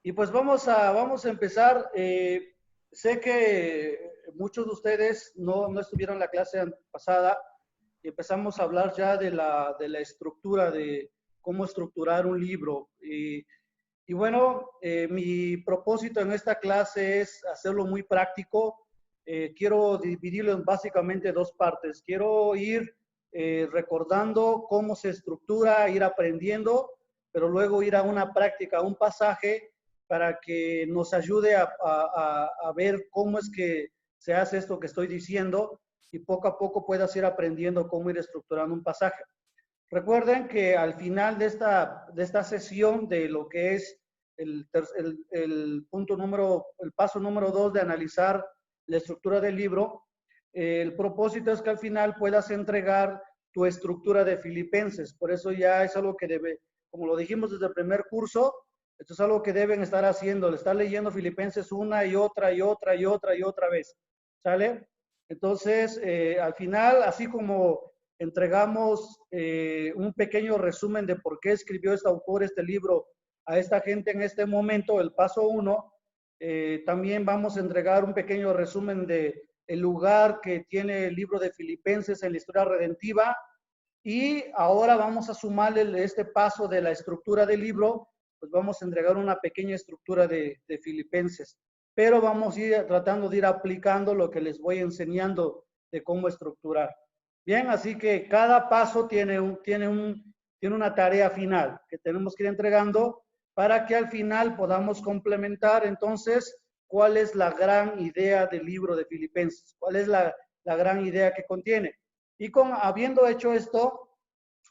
Y pues vamos a empezar. Sé que muchos de ustedes no estuvieron en la clase pasada y empezamos a hablar ya de la estructura, de cómo estructurar un libro. Y bueno, mi propósito en esta clase es hacerlo muy práctico. Quiero dividirlo en básicamente dos partes. Quiero ir recordando cómo se estructura, ir aprendiendo, pero luego ir a una práctica, a un pasaje para que nos ayude a ver cómo es que se hace esto que estoy diciendo y poco a poco puedas ir aprendiendo cómo ir estructurando un pasaje. Recuerden que al final de esta sesión de lo que es el paso número 2 de analizar la estructura del libro, el propósito es que al final puedas entregar tu estructura de Filipenses. Por eso ya es algo que debe, como lo dijimos desde el primer curso, esto es algo que deben estar haciendo, estar leyendo Filipenses una y otra y otra y otra y otra vez. ¿Sale? Entonces, al final, así como entregamos un pequeño resumen de por qué escribió este autor este libro a esta gente en este momento, el paso 1, también vamos a entregar un pequeño resumen de el lugar que tiene el libro de Filipenses en la historia redentiva y ahora vamos a sumarle este paso de la estructura del libro, pues vamos a entregar una pequeña estructura de Filipenses, pero vamos a ir tratando de ir aplicando lo que les voy enseñando de cómo estructurar. Bien, así que cada paso tiene una tarea final que tenemos que ir entregando para que al final podamos complementar entonces cuál es la gran idea del libro de Filipenses, cuál es la gran idea que contiene. Y habiendo hecho esto,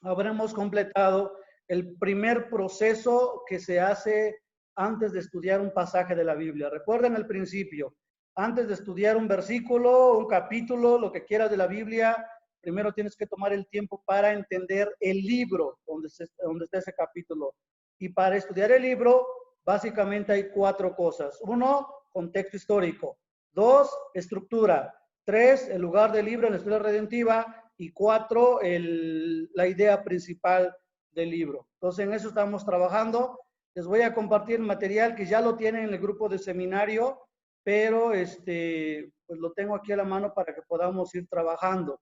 habremos completado el primer proceso que se hace antes de estudiar un pasaje de la Biblia. Recuerden el principio, antes de estudiar un versículo, un capítulo, lo que quieras de la Biblia, primero tienes que tomar el tiempo para entender el libro donde está ese capítulo. Y para estudiar el libro, básicamente hay 4 cosas. 1, contexto histórico. 2, estructura. 3, el lugar del libro en la historia redentiva. Y 4, la idea principal del libro. Entonces, en eso estamos trabajando. Les voy a compartir material que ya lo tienen en el grupo de seminario, pero pues lo tengo aquí a la mano para que podamos ir trabajando.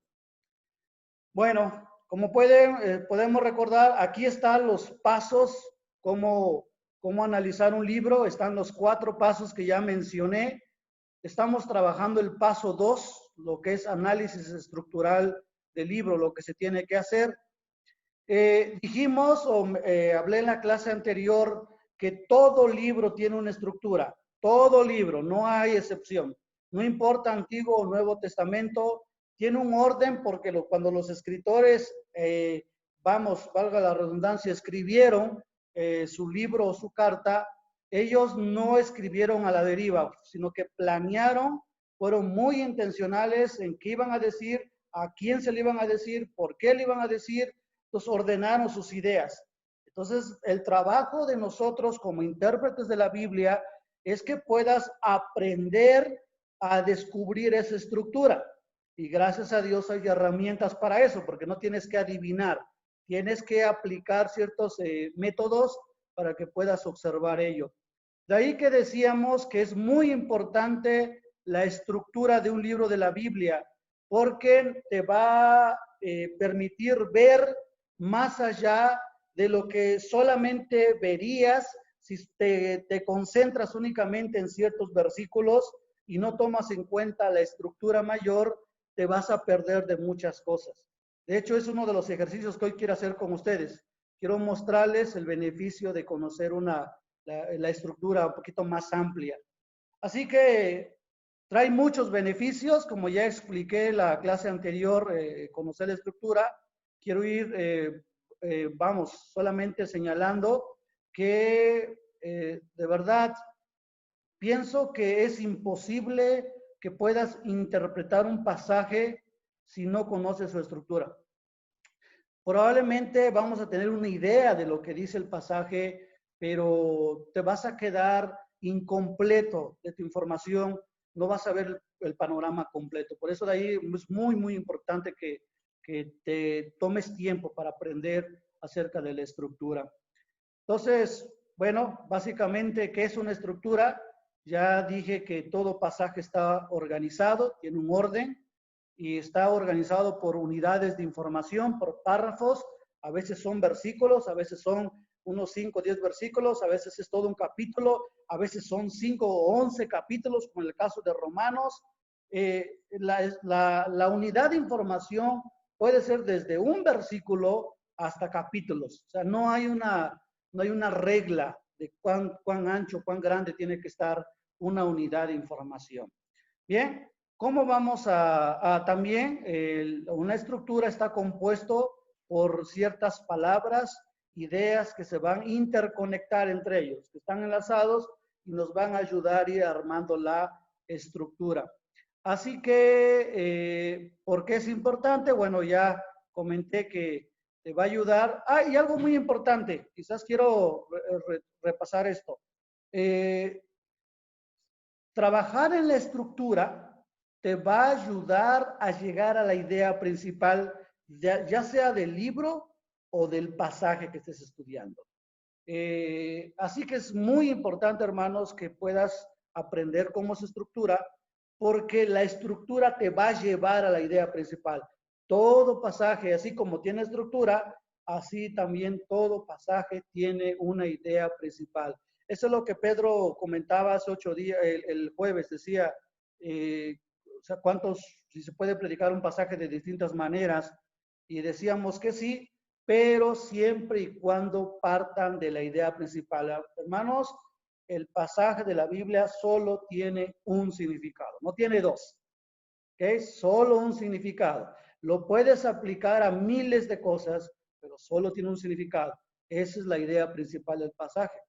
Bueno, como podemos recordar, aquí están los pasos, cómo analizar un libro, están los 4 pasos que ya mencioné. Estamos trabajando el paso 2, lo que es análisis estructural del libro, lo que se tiene que hacer. Dijimos, hablé en la clase anterior, que todo libro tiene una estructura, todo libro, no hay excepción. No importa Antiguo o Nuevo Testamento, tiene un orden porque cuando los escritores, valga la redundancia, escribieron su libro o su carta, ellos no escribieron a la deriva, sino que planearon, fueron muy intencionales en qué iban a decir, a quién se le iban a decir, por qué le iban a decir. Entonces ordenaron sus ideas. Entonces, el trabajo de nosotros como intérpretes de la Biblia es que puedas aprender a descubrir esa estructura. Y gracias a Dios hay herramientas para eso, porque no tienes que adivinar, tienes que aplicar ciertos métodos para que puedas observar ello. De ahí que decíamos que es muy importante la estructura de un libro de la Biblia, porque te va a permitir ver más allá de lo que solamente verías si te concentras únicamente en ciertos versículos y no tomas en cuenta la estructura mayor, te vas a perder de muchas cosas. De hecho, es uno de los ejercicios que hoy quiero hacer con ustedes. Quiero mostrarles el beneficio de conocer la estructura un poquito más amplia. Así que trae muchos beneficios, como ya expliqué en la clase anterior, conocer la estructura. Quiero ir, solamente señalando que de verdad pienso que es imposible que puedas interpretar un pasaje si no conoces su estructura. Probablemente vamos a tener una idea de lo que dice el pasaje, pero te vas a quedar incompleto de tu información, no vas a ver el panorama completo. Por eso de ahí es muy, muy importante que te tomes tiempo para aprender acerca de la estructura. Entonces, Bueno, básicamente, ¿qué es una estructura? Ya dije que todo pasaje está organizado, tiene un orden y está organizado por unidades de información, por párrafos. A veces son versículos, a veces son unos 5 o 10 versículos, a veces es todo un capítulo, a veces son 5 o 11 capítulos, como en el caso de Romanos. La unidad de información puede ser desde un versículo hasta capítulos. O sea, no hay una regla de cuán ancho, cuán grande tiene que estar una unidad de información. Bien, ¿cómo vamos a también? Una estructura está compuesto por ciertas palabras, ideas que se van a interconectar entre ellos, que están enlazados y nos van a ayudar a ir armando la estructura. Así que, ¿por qué es importante? Bueno, ya comenté que te va a ayudar. Ah, y algo muy importante, quizás quiero repasar esto. Trabajar en la estructura te va a ayudar a llegar a la idea principal, ya sea del libro o del pasaje que estés estudiando. Así que es muy importante, hermanos, que puedas aprender cómo se estructura, porque la estructura te va a llevar a la idea principal. Todo pasaje, así como tiene estructura, así también todo pasaje tiene una idea principal. Eso es lo que Pedro comentaba hace 8 días, el jueves, decía, o sea, si se puede predicar un pasaje de distintas maneras, y decíamos que sí, pero siempre y cuando partan de la idea principal. Hermanos, el pasaje de la Biblia solo tiene un significado, no tiene dos, ¿ok? Solo un significado. Lo puedes aplicar a miles de cosas, pero solo tiene un significado. Esa es la idea principal del pasaje.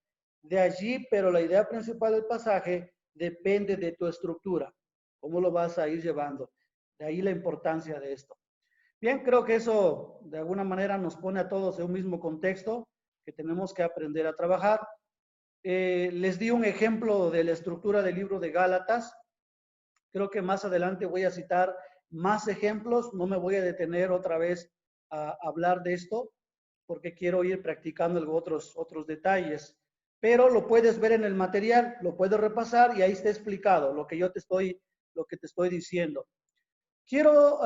De allí, pero la idea principal del pasaje depende de tu estructura. ¿Cómo lo vas a ir llevando? De ahí la importancia de esto. Bien, creo que eso de alguna manera nos pone a todos en un mismo contexto que tenemos que aprender a trabajar. Les di un ejemplo de la estructura del libro de Gálatas. Creo que más adelante voy a citar más ejemplos. No me voy a detener otra vez a hablar de esto porque quiero ir practicando otros detalles. Pero lo puedes ver en el material, lo puedes repasar y ahí está explicado lo que te estoy diciendo. Quiero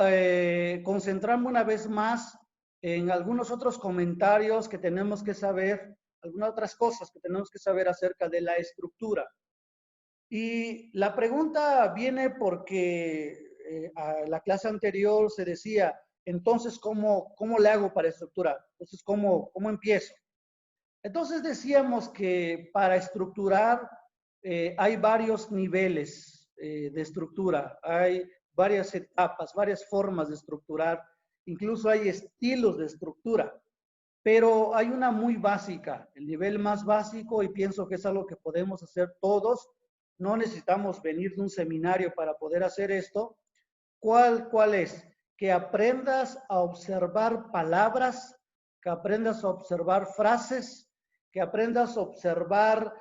concentrarme una vez más en algunos otros comentarios que tenemos que saber, algunas otras cosas que tenemos que saber acerca de la estructura. Y la pregunta viene porque a la clase anterior se decía, entonces, ¿cómo le hago para estructurar? Entonces, ¿cómo empiezo? Entonces decíamos que para estructurar hay varios niveles de estructura, hay varias etapas, varias formas de estructurar, incluso hay estilos de estructura, pero hay una muy básica, el nivel más básico, y pienso que es algo que podemos hacer todos, no necesitamos venir de un seminario para poder hacer esto. ¿Cuál es? Que aprendas a observar palabras, que aprendas a observar frases, que aprendas a observar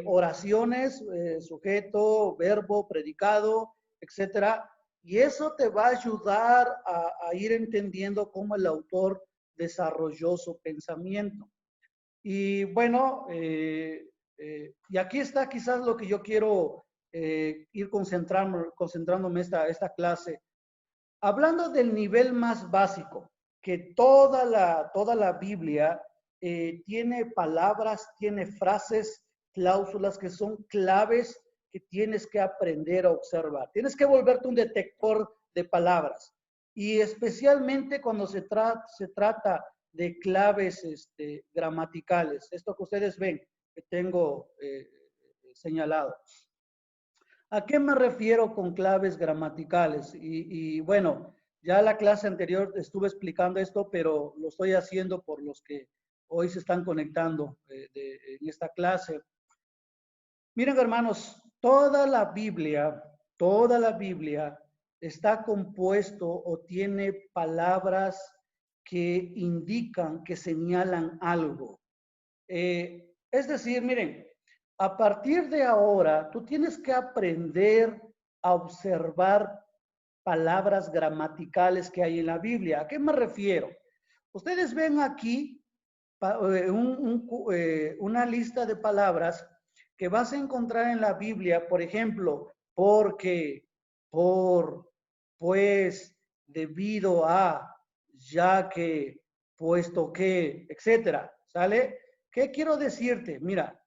oraciones, sujeto, verbo, predicado, etcétera. Y eso te va a ayudar a ir entendiendo cómo el autor desarrolló su pensamiento. Y bueno, y aquí está quizás lo que yo quiero ir concentrándome esta clase. Hablando del nivel más básico, que toda la Biblia tiene palabras, tiene frases, cláusulas que son claves que tienes que aprender a observar. Tienes que volverte un detector de palabras. Y especialmente cuando se trata de claves gramaticales. Esto que ustedes ven, que tengo señalado. ¿A qué me refiero con claves gramaticales? Y bueno, ya la clase anterior estuve explicando esto, pero lo estoy haciendo por los que hoy se están conectando en esta clase. Miren, hermanos, toda la Biblia está compuesto o tiene palabras que indican, que señalan algo. Es decir, miren, a partir de ahora, tú tienes que aprender a observar palabras gramaticales que hay en la Biblia. ¿A qué me refiero? Ustedes ven aquí una lista de palabras que vas a encontrar en la Biblia, por ejemplo, porque, por, pues, debido a, ya que, puesto que, etcétera, ¿sale? ¿Qué quiero decirte? Mira,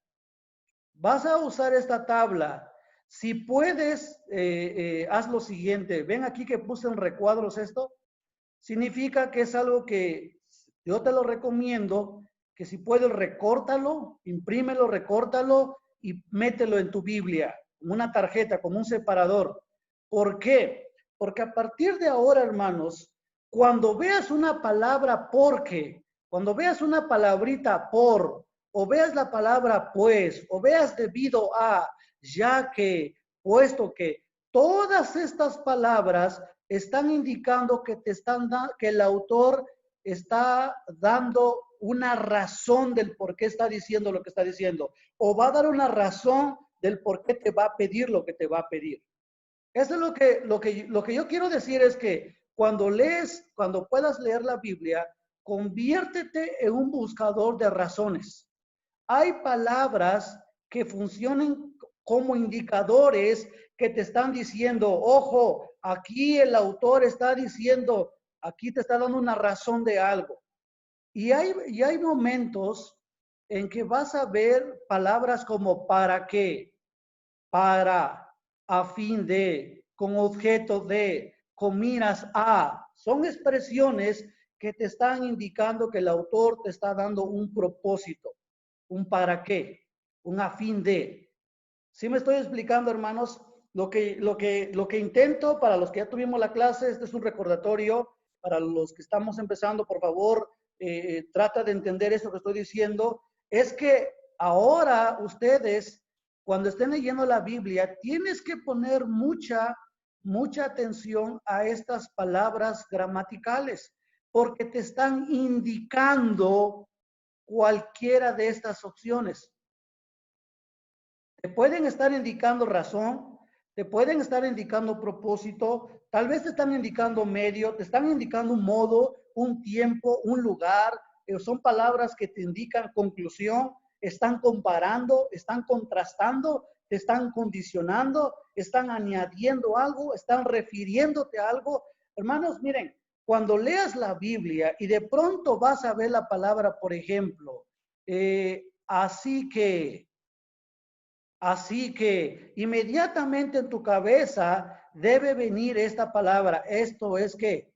vas a usar esta tabla. Si puedes, haz lo siguiente. Ven aquí que puse en recuadros esto. Significa que es algo que yo te lo recomiendo, que si puedes recórtalo, imprímelo, recórtalo y mételo en tu Biblia, en una tarjeta, como un separador. ¿Por qué? Porque a partir de ahora, hermanos, cuando veas una palabra porque, cuando veas una palabrita por, o veas la palabra pues, o veas debido a, ya que, puesto que, todas estas palabras están indicando que que el autor está dando una razón del por qué está diciendo lo que está diciendo, o va a dar una razón del por qué te va a pedir lo que te va a pedir. Eso es lo que yo quiero decir es que cuando lees, cuando puedas leer la Biblia, conviértete en un buscador de razones. Hay palabras que funcionan como indicadores que te están diciendo, ojo, aquí el autor está diciendo, aquí te está dando una razón de algo. Y hay momentos en que vas a ver palabras como para qué, para, a fin de, con objeto de, con miras a. Son expresiones que te están indicando que el autor te está dando un propósito, un para qué, un a fin de. ¿Sí me estoy explicando, hermanos? Lo que intento, para los que ya tuvimos la clase, este es un recordatorio, para los que estamos empezando, por favor, trata de entender esto que estoy diciendo, es que ahora ustedes, cuando estén leyendo la Biblia, tienes que poner mucha atención a estas palabras gramaticales, porque te están indicando cualquiera de estas opciones. Te pueden estar indicando razón, te pueden estar indicando propósito, tal vez te están indicando medio, te están indicando un modo, un tiempo, un lugar, son palabras que te indican conclusión, están comparando, están contrastando, te están condicionando, están añadiendo algo, están refiriéndote a algo. Hermanos, miren, cuando leas la Biblia y de pronto vas a ver la palabra, por ejemplo, Así que inmediatamente en tu cabeza debe venir esta palabra. Esto es que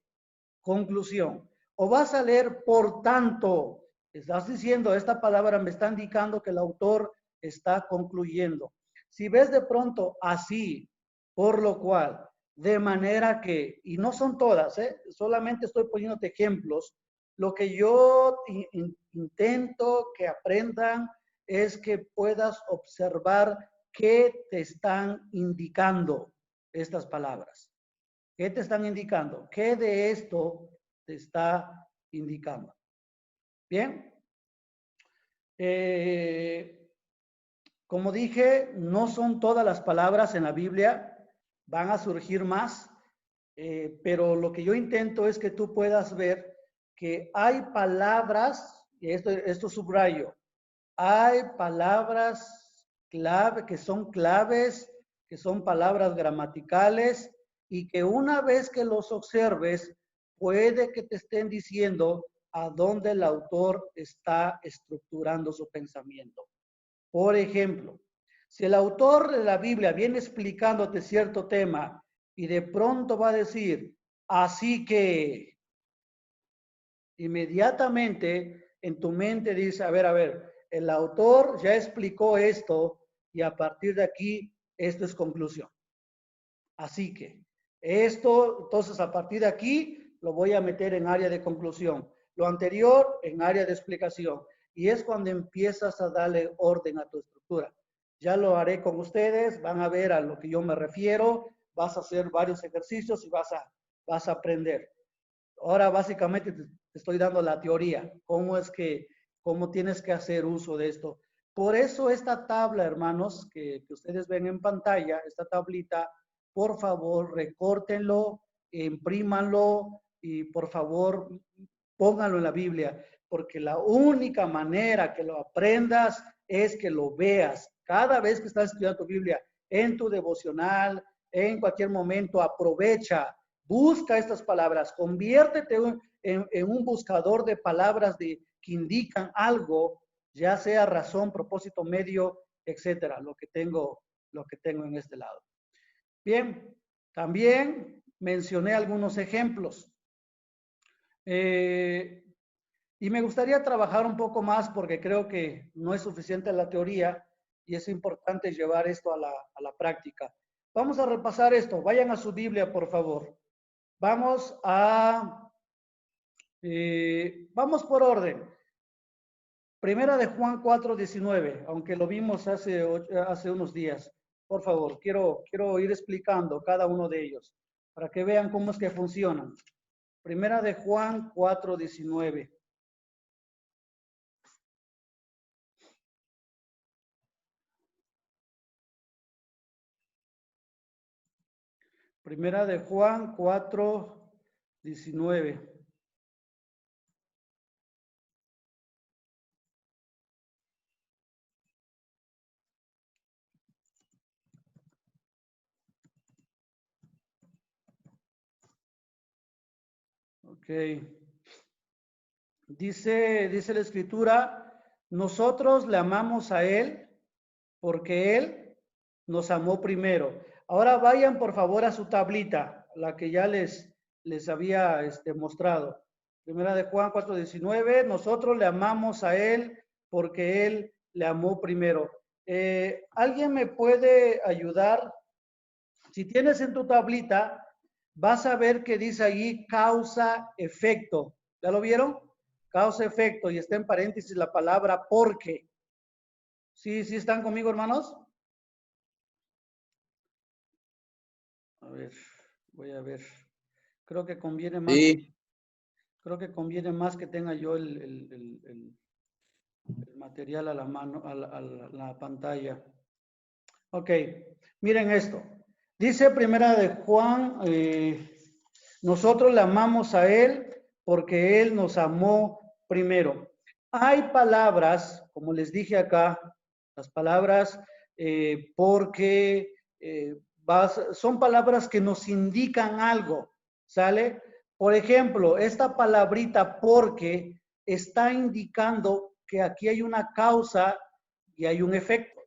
conclusión. O vas a leer por tanto. Estás diciendo, esta palabra me está indicando que el autor está concluyendo. Si ves de pronto así, por lo cual, de manera que, y no son todas, solamente estoy poniéndote ejemplos, lo que yo intento que aprendan es que puedas observar qué te están indicando estas palabras. ¿Qué te están indicando? ¿Qué de esto te está indicando? Bien. Como dije, no son todas las palabras en la Biblia, van a surgir más, pero lo que yo intento es que tú puedas ver que hay palabras, y esto subrayo, hay palabras clave, que son palabras gramaticales y que una vez que los observes, puede que te estén diciendo a dónde el autor está estructurando su pensamiento. Por ejemplo, si el autor de la Biblia viene explicándote cierto tema y de pronto va a decir, así que inmediatamente en tu mente dice, a ver, el autor ya explicó esto y a partir de aquí, esto es conclusión. Así que esto, entonces a partir de aquí, lo voy a meter en área de conclusión. Lo anterior en área de explicación. Y es cuando empiezas a darle orden a tu estructura. Ya lo haré con ustedes, van a ver a lo que yo me refiero, vas a hacer varios ejercicios y vas a aprender. Ahora básicamente te estoy dando la teoría, cómo tienes que hacer uso de esto. Por eso esta tabla, hermanos, que ustedes ven en pantalla, esta tablita, por favor, recórtenlo, imprímanlo y por favor, pónganlo en la Biblia. porque la única manera que lo aprendas es que lo veas. Cada vez que estás estudiando tu Biblia, en tu devocional, en cualquier momento, aprovecha, busca estas palabras, conviértete en un buscador de palabras que indican algo, ya sea razón, propósito, medio, etcétera, lo que tengo en este lado. Bien, también mencioné algunos ejemplos. Y me gustaría trabajar un poco más porque creo que no es suficiente la teoría y es importante llevar esto a la práctica. Vamos a repasar esto. Vayan a su Biblia, por favor. Vamos por orden. Primera de Juan 4:19, aunque lo vimos hace unos días. Por favor, quiero ir explicando cada uno de ellos para que vean cómo es que funcionan. Primera de Juan 4:19. Primera de Juan 4:19. Ok. Dice la Escritura, nosotros le amamos a Él porque Él nos amó primero. Ahora vayan por favor a su tablita, la que ya les había mostrado. Primera de Juan 4:19, nosotros le amamos a Él porque Él le amó primero. ¿Alguien me puede ayudar? Si tienes en tu tablita, vas a ver que dice allí causa-efecto. ¿Ya lo vieron? Causa-efecto y está en paréntesis la palabra porque. ¿Sí están conmigo, hermanos? A ver, voy a ver. Creo que conviene más. Sí. Creo que conviene más que tenga yo el material a la mano, a la pantalla. Ok, miren esto. Dice primera de Juan, nosotros le amamos a Él porque Él nos amó primero. Hay palabras, como les dije acá, las palabras porque son palabras que nos indican algo, ¿sale? Por ejemplo, esta palabrita porque está indicando que aquí hay una causa y hay un efecto.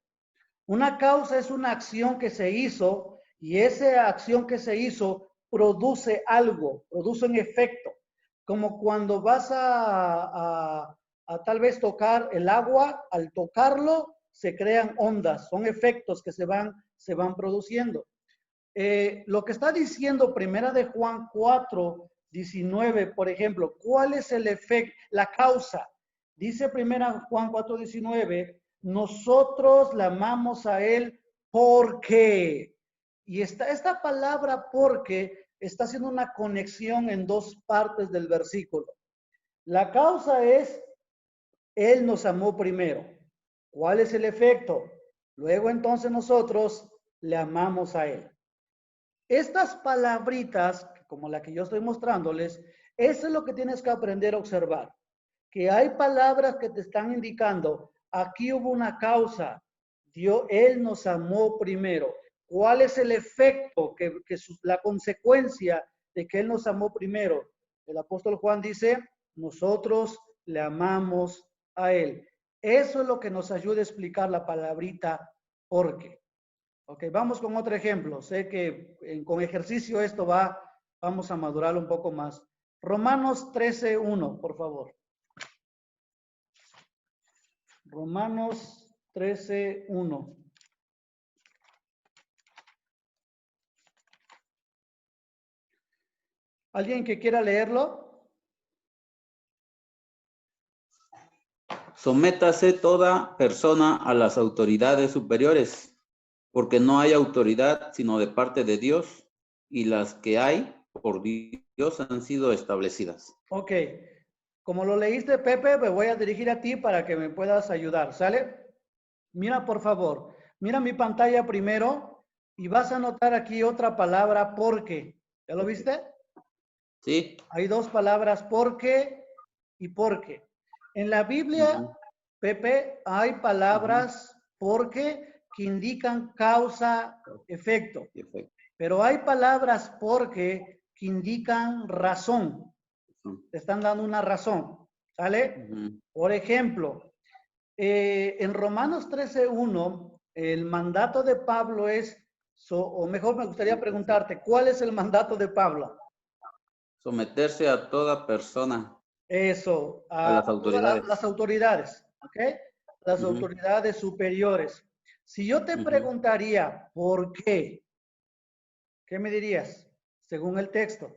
Una causa es una acción que se hizo y esa acción que se hizo produce algo, produce un efecto. Como cuando vas a tal vez tocar el agua, al tocarlo se crean ondas, son efectos que se van produciendo. Lo que está diciendo Primera de Juan 4:19, por ejemplo, ¿cuál es el efecto, la causa? Dice Primera Juan 4:19, nosotros la amamos a Él porque. Y esta palabra porque está haciendo una conexión en dos partes del versículo. La causa es, Él nos amó primero. ¿Cuál es el efecto? Luego entonces nosotros le amamos a Él. Estas palabritas, como la que yo estoy mostrándoles, eso es lo que tienes que aprender a observar. Que hay palabras que te están indicando, aquí hubo una causa, Él nos amó primero. ¿Cuál es el efecto, la consecuencia de que Él nos amó primero? El apóstol Juan dice, nosotros le amamos a Él. Eso es lo que nos ayuda a explicar la palabrita porque. Ok, vamos con otro ejemplo. Sé que con ejercicio vamos a madurarlo un poco más. Romanos 13:1, por favor. Romanos 13:1. ¿Alguien que quiera leerlo? Sométase toda persona a las autoridades superiores, porque no hay autoridad sino de parte de Dios, y las que hay por Dios han sido establecidas. Ok, como lo leíste, Pepe, me voy a dirigir a ti para que me puedas ayudar, ¿sale? Mira, por favor, mira mi pantalla primero y vas a notar aquí otra palabra, porque. ¿Ya lo viste? Sí. Hay dos palabras, porque y porque. En la Biblia, Pepe, hay palabras porque que indican causa-efecto, pero hay palabras porque que indican razón. Te están dando una razón, ¿sale? Por ejemplo, en Romanos 13:1, el mandato de Pablo es, o mejor me gustaría preguntarte, ¿cuál es el mandato de Pablo? Someterse a toda persona. Eso, A las autoridades. las autoridades, ¿ok? Las autoridades superiores. Si yo te preguntaría, ¿por qué? ¿Qué me dirías? Según el texto.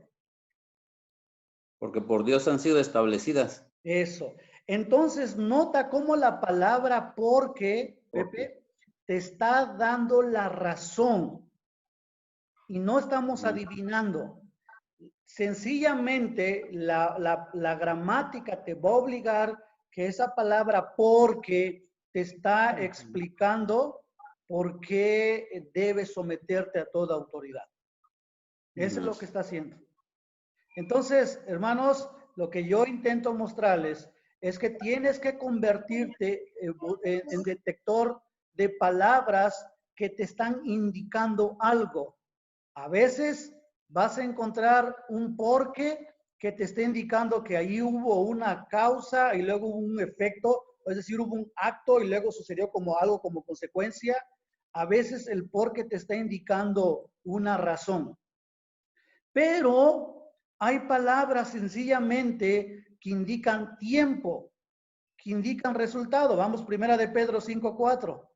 Porque por Dios han sido establecidas. Eso. Entonces, nota cómo la palabra porque, Pepe, te está dando la razón. Y no estamos adivinando. Sencillamente, la gramática te va a obligar que esa palabra porque te está explicando por qué debes someterte a toda autoridad. Eso es lo que está haciendo. Entonces, hermanos, lo que yo intento mostrarles es que tienes que convertirte en detector de palabras que te están indicando algo. A veces vas a encontrar un porqué que te esté indicando que ahí hubo una causa y luego hubo un efecto, es decir, hubo un acto y luego sucedió como algo como consecuencia. A veces el porqué te está indicando una razón. Pero hay palabras sencillamente que indican tiempo, que indican resultado. Vamos, primera de Pedro 5:4.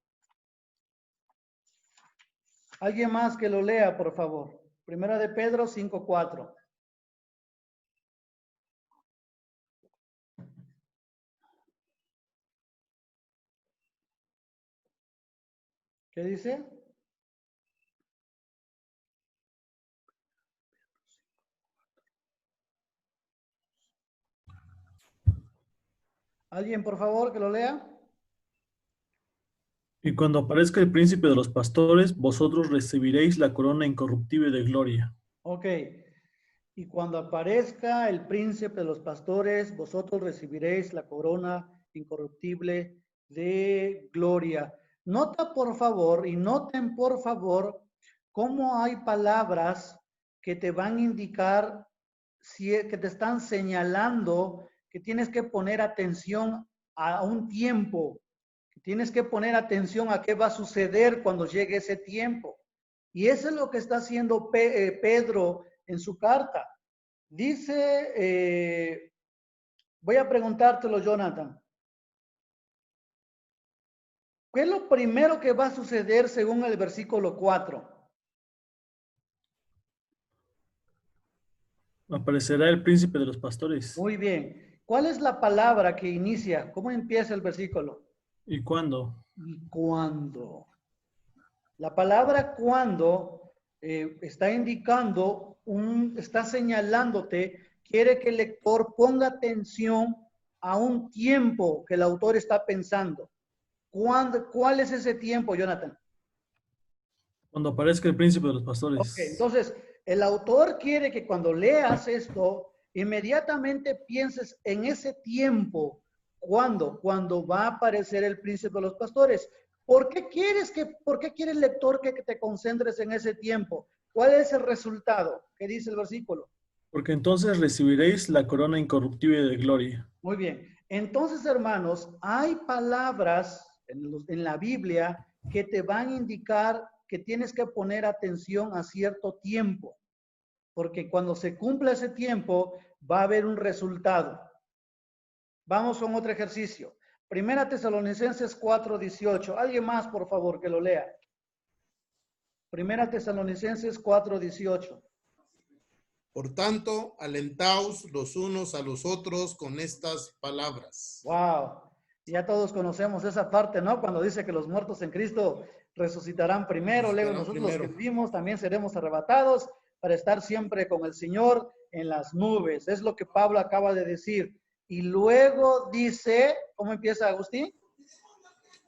Alguien más que lo lea, por favor. Primera de Pedro 5:4. ¿Qué dice? ¿Alguien, por favor, que lo lea? Y cuando aparezca el príncipe de los pastores, vosotros recibiréis la corona incorruptible de gloria. Ok. Y cuando aparezca el príncipe de los pastores, vosotros recibiréis la corona incorruptible de gloria. Nota, por favor, y noten, por favor, cómo hay palabras que te van a indicar, que te están señalando que tienes que poner atención a un tiempo, que tienes que poner atención a qué va a suceder cuando llegue ese tiempo. Y eso es lo que está haciendo Pedro en su carta. Dice, voy a preguntártelo, Jonathan. ¿Qué es lo primero que va a suceder según el versículo 4? Aparecerá el príncipe de los pastores. Muy bien. ¿Cuál es la palabra que inicia? ¿Cómo empieza el versículo? ¿Y cuándo? ¿Y cuándo? La palabra cuando está indicando, está señalándote, quiere que el lector ponga atención a un tiempo que el autor está pensando. ¿Cuál es ese tiempo, Jonathan? Cuando aparezca el príncipe de los pastores. Ok, entonces el autor quiere que cuando leas esto, inmediatamente pienses en ese tiempo. ¿Cuándo? Cuando va a aparecer el príncipe de los pastores. ¿Por qué quiere el lector que te concentres en ese tiempo? ¿Cuál es el resultado? ¿Qué dice el versículo? Porque entonces recibiréis la corona incorruptible de gloria. Muy bien. Entonces, hermanos, hay palabras en la Biblia que te van a indicar que tienes que poner atención a cierto tiempo, porque cuando se cumpla ese tiempo va a haber un resultado. Vamos con otro ejercicio. Primera Tesalonicenses 4:18. Alguien más, por favor, que lo lea. Primera Tesalonicenses 4:18. Por tanto, alentaos los unos a los otros con estas palabras. Wow. Ya todos conocemos esa parte, ¿no? Cuando dice que los muertos en Cristo resucitarán primero, luego nosotros los que vivimos también seremos arrebatados para estar siempre con el Señor en las nubes. Es lo que Pablo acaba de decir. Y luego dice, ¿cómo empieza Agustín?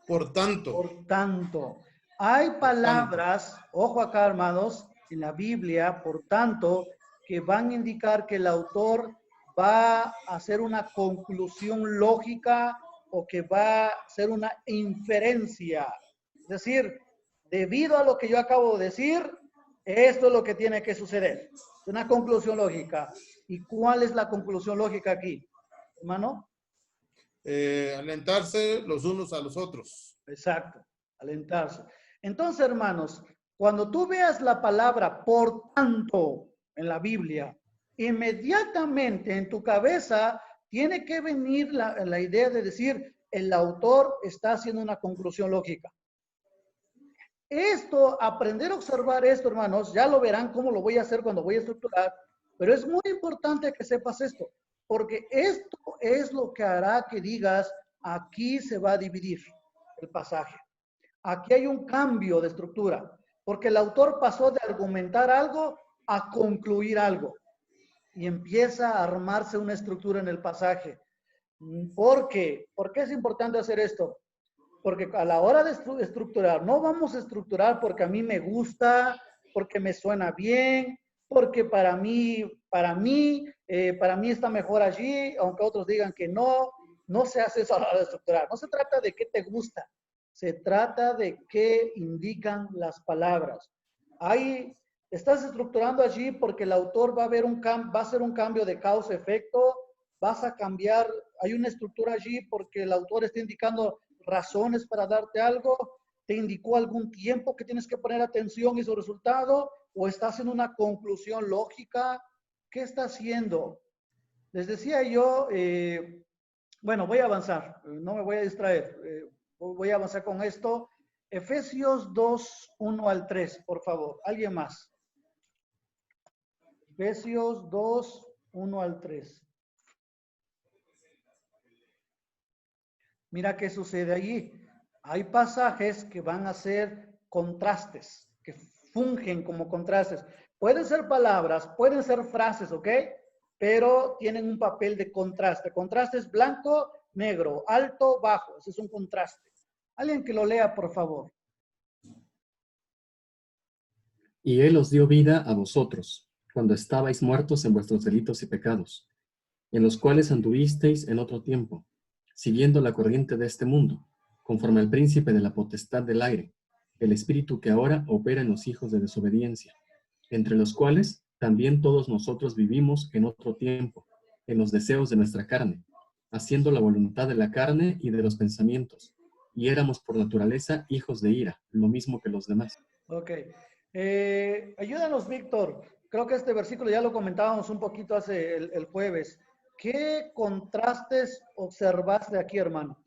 Por tanto. Por tanto. Hay palabras, ojo acá, hermanos, en la Biblia, por tanto, que van a indicar que el autor va a hacer una conclusión lógica o que va a ser una inferencia. Es decir, debido a lo que yo acabo de decir, esto es lo que tiene que suceder. Una conclusión lógica. ¿Y cuál es la conclusión lógica aquí, hermano? Alentarse los unos a los otros. Exacto, alentarse. Entonces, hermanos, cuando tú veas la palabra por tanto en la Biblia, inmediatamente en tu cabeza tiene que venir la idea de decir, el autor está haciendo una conclusión lógica. Esto, aprender a observar esto, hermanos, ya lo verán cómo lo voy a hacer cuando voy a estructurar, pero es muy importante que sepas esto, porque esto es lo que hará que digas, aquí se va a dividir el pasaje. Aquí hay un cambio de estructura, porque el autor pasó de argumentar algo a concluir algo y empieza a armarse una estructura en el pasaje. ¿Por qué? ¿Por qué es importante hacer esto? Porque a la hora de estructurar, no vamos a estructurar porque a mí me gusta, porque me suena bien, porque para mí está mejor allí, aunque otros digan que no. No se hace eso a la hora de estructurar. No se trata de qué te gusta, se trata de qué indican las palabras. Ahí estás estructurando allí porque el autor va a hacer un cambio de causa-efecto, vas a cambiar, hay una estructura allí porque el autor está indicando razones para darte algo, te indicó algún tiempo que tienes que poner atención y su resultado, o está haciendo una conclusión lógica. ¿Qué está haciendo? Les decía yo, bueno, voy a avanzar, no me voy a distraer, voy a avanzar con esto. Efesios 2, 1 al 3, por favor. ¿Alguien más? Efesios 2, 1 al 3. Mira qué sucede allí. Hay pasajes que van a ser contrastes, que fungen como contrastes. Pueden ser palabras, pueden ser frases, ¿ok? Pero tienen un papel de contraste. Contraste es blanco, negro, alto, bajo. Ese es un contraste. Alguien que lo lea, por favor. Y Él os dio vida a vosotros, cuando estabais muertos en vuestros delitos y pecados, en los cuales anduvisteis en otro tiempo, siguiendo la corriente de este mundo, conforme al príncipe de la potestad del aire, el espíritu que ahora opera en los hijos de desobediencia, entre los cuales también todos nosotros vivimos en otro tiempo, en los deseos de nuestra carne, haciendo la voluntad de la carne y de los pensamientos, y éramos por naturaleza hijos de ira, lo mismo que los demás. Ok. Ayúdanos, Víctor. Creo que este versículo ya lo comentábamos un poquito hace el jueves. ¿Qué contrastes observaste aquí, hermano?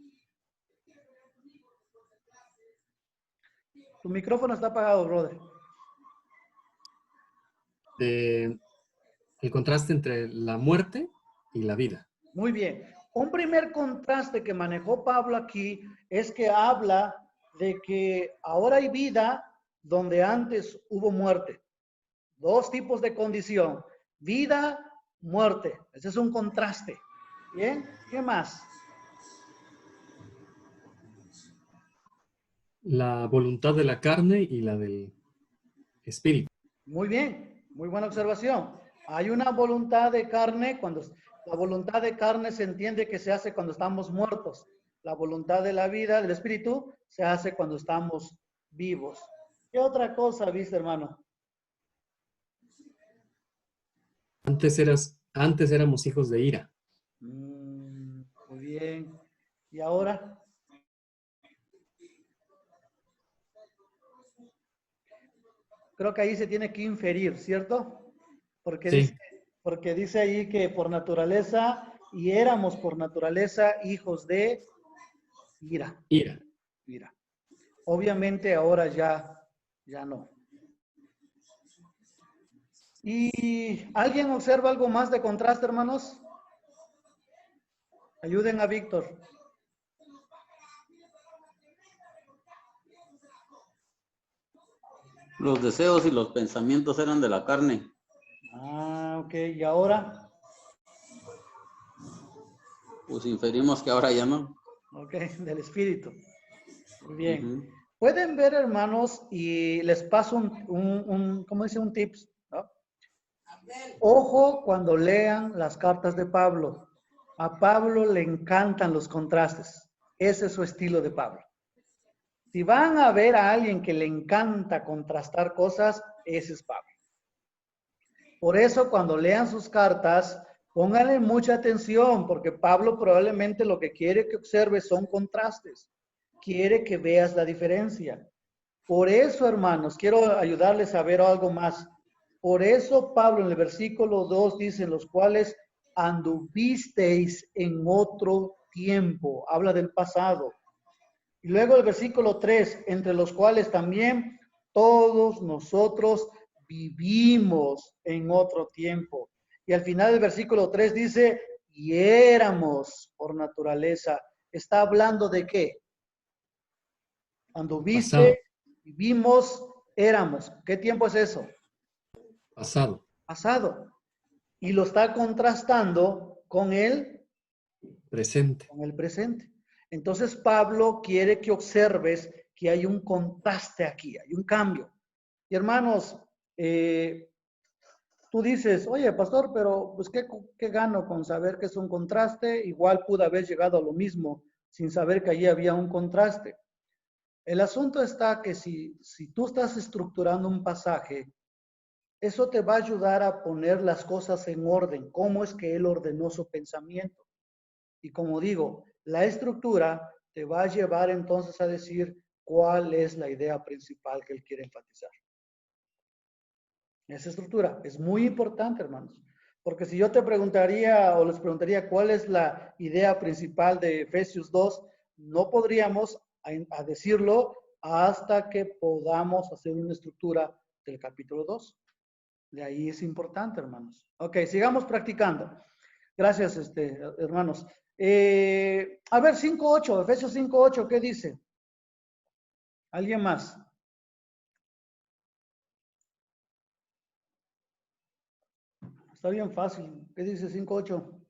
Tu micrófono está apagado, brother. El contraste entre la muerte y la vida. Muy bien. Un primer contraste que manejó Pablo aquí es que habla de que ahora hay vida donde antes hubo muerte. Dos tipos de condición. Vida, muerte. Ese es un contraste. ¿Bien? ¿Qué más? La voluntad de la carne y la del espíritu. Muy bien. Muy buena observación. Hay una voluntad de carne cuando... La voluntad de carne se entiende que se hace cuando estamos muertos. La voluntad de la vida, del espíritu, se hace cuando estamos vivos. ¿Qué otra cosa viste, hermano? Antes éramos hijos de ira. Muy bien. ¿Y ahora? Creo que ahí se tiene que inferir, ¿cierto? Porque Sí. porque dice ahí que por naturaleza, y éramos por naturaleza hijos de ira. Ira. Ira. Obviamente ahora ya no. ¿Y alguien observa algo más de contraste, hermanos? Ayuden a Víctor. Los deseos y los pensamientos eran de la carne. Ah, ok. ¿Y ahora? Pues inferimos que ahora ya no. Ok, del espíritu. Muy bien. Ujú. Pueden ver, hermanos, y les paso ¿cómo dice? Un tips, ¿no? Ojo cuando lean las cartas de Pablo. A Pablo le encantan los contrastes. Ese es su estilo de Pablo. Si van a ver a alguien que le encanta contrastar cosas, ese es Pablo. Por eso cuando lean sus cartas, pónganle mucha atención, porque Pablo probablemente lo que quiere que observes son contrastes. Quiere que veas la diferencia. Por eso, hermanos, quiero ayudarles a ver algo más. Por eso Pablo en el versículo 2 dice, en los cuales anduvisteis en otro tiempo. Habla del pasado. Y luego el versículo 3, entre los cuales también todos nosotros vivimos en otro tiempo. Y al final del versículo 3 dice, y éramos por naturaleza. ¿Está hablando de qué? Anduviste, Pasado. vivimos, éramos. ¿Qué tiempo es eso? Pasado. Pasado. Y lo está contrastando con el Presente. presente. Entonces Pablo quiere que observes que hay un contraste aquí, hay un cambio. Y hermanos, tú dices, oye, pastor, pero pues ¿qué gano con saber que es un contraste? Igual pude haber llegado a lo mismo sin saber que allí había un contraste. El asunto está que si tú estás estructurando un pasaje, eso te va a ayudar a poner las cosas en orden, cómo es que él ordenó su pensamiento. Y como digo, la estructura te va a llevar entonces a decir cuál es la idea principal que él quiere enfatizar. Esa estructura es muy importante, hermanos. Porque si yo te preguntaría o les preguntaría cuál es la idea principal de Efesios 2, no podríamos a decirlo hasta que podamos hacer una estructura del capítulo 2. De ahí es importante, hermanos. Ok, sigamos practicando. Gracias, hermanos. A ver, 5.8, Efesios 5.8, ¿qué dice? ¿Alguien más? Está bien fácil. ¿Qué dice 5.8?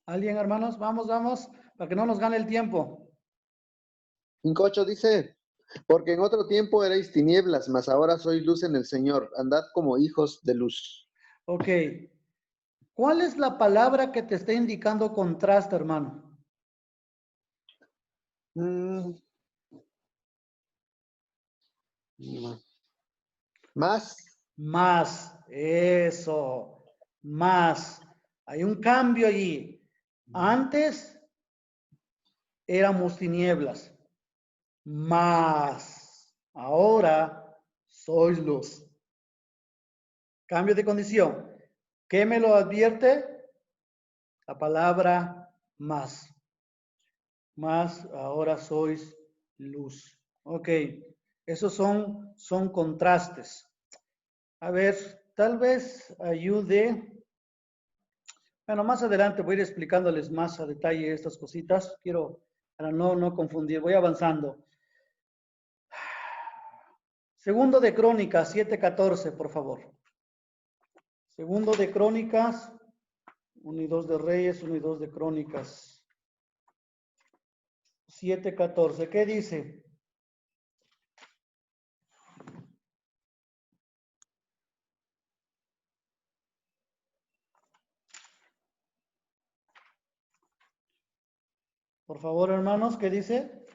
¿Alguien, hermanos? Vamos, para que no nos gane el tiempo. 5:8 dice, porque en otro tiempo erais tinieblas, mas ahora sois luz en el Señor. Andad como hijos de luz. Ok. ¿Cuál es la palabra que te está indicando contraste, hermano? Más. Más. Eso. Más. Hay un cambio allí. Antes éramos tinieblas. Más. Ahora sois luz. Cambio de condición. ¿Qué me lo advierte? La palabra más. Más, ahora sois luz. Ok, esos son contrastes. A ver, tal vez ayude. Bueno, más adelante voy a ir explicándoles más a detalle estas cositas. Quiero, para no confundir, voy avanzando. Segundo de Crónicas 7:14, por favor. Segundo de Crónicas, 1 y 2 de Reyes, 1 y 2 de Crónicas. 7:14, ¿qué dice? Por favor, hermanos, ¿qué dice?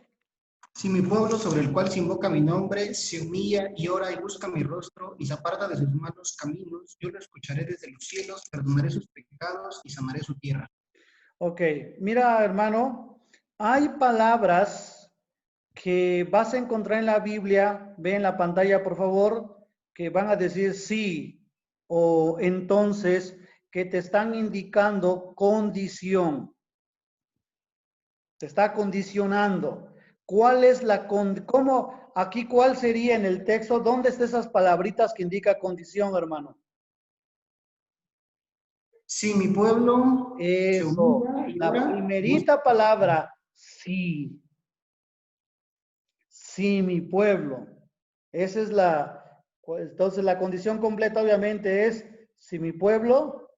Si mi pueblo sobre el cual se invoca mi nombre se humilla y ora y busca mi rostro y se aparta de sus malos caminos, yo lo escucharé desde los cielos, perdonaré sus pecados y sanaré su tierra. Ok, mira, hermano, hay palabras que vas a encontrar en la Biblia, ve en la pantalla, por favor, que van a decir sí o entonces, que te están indicando condición. Te está condicionando. ¿Cuál es cómo, aquí cuál sería en el texto? ¿Dónde están esas palabritas que indica condición, hermano? Si mi pueblo se Eso, humilla y la ora, primerita palabra, sí. Sí, mi pueblo. Esa es entonces la condición completa obviamente es, si mi pueblo,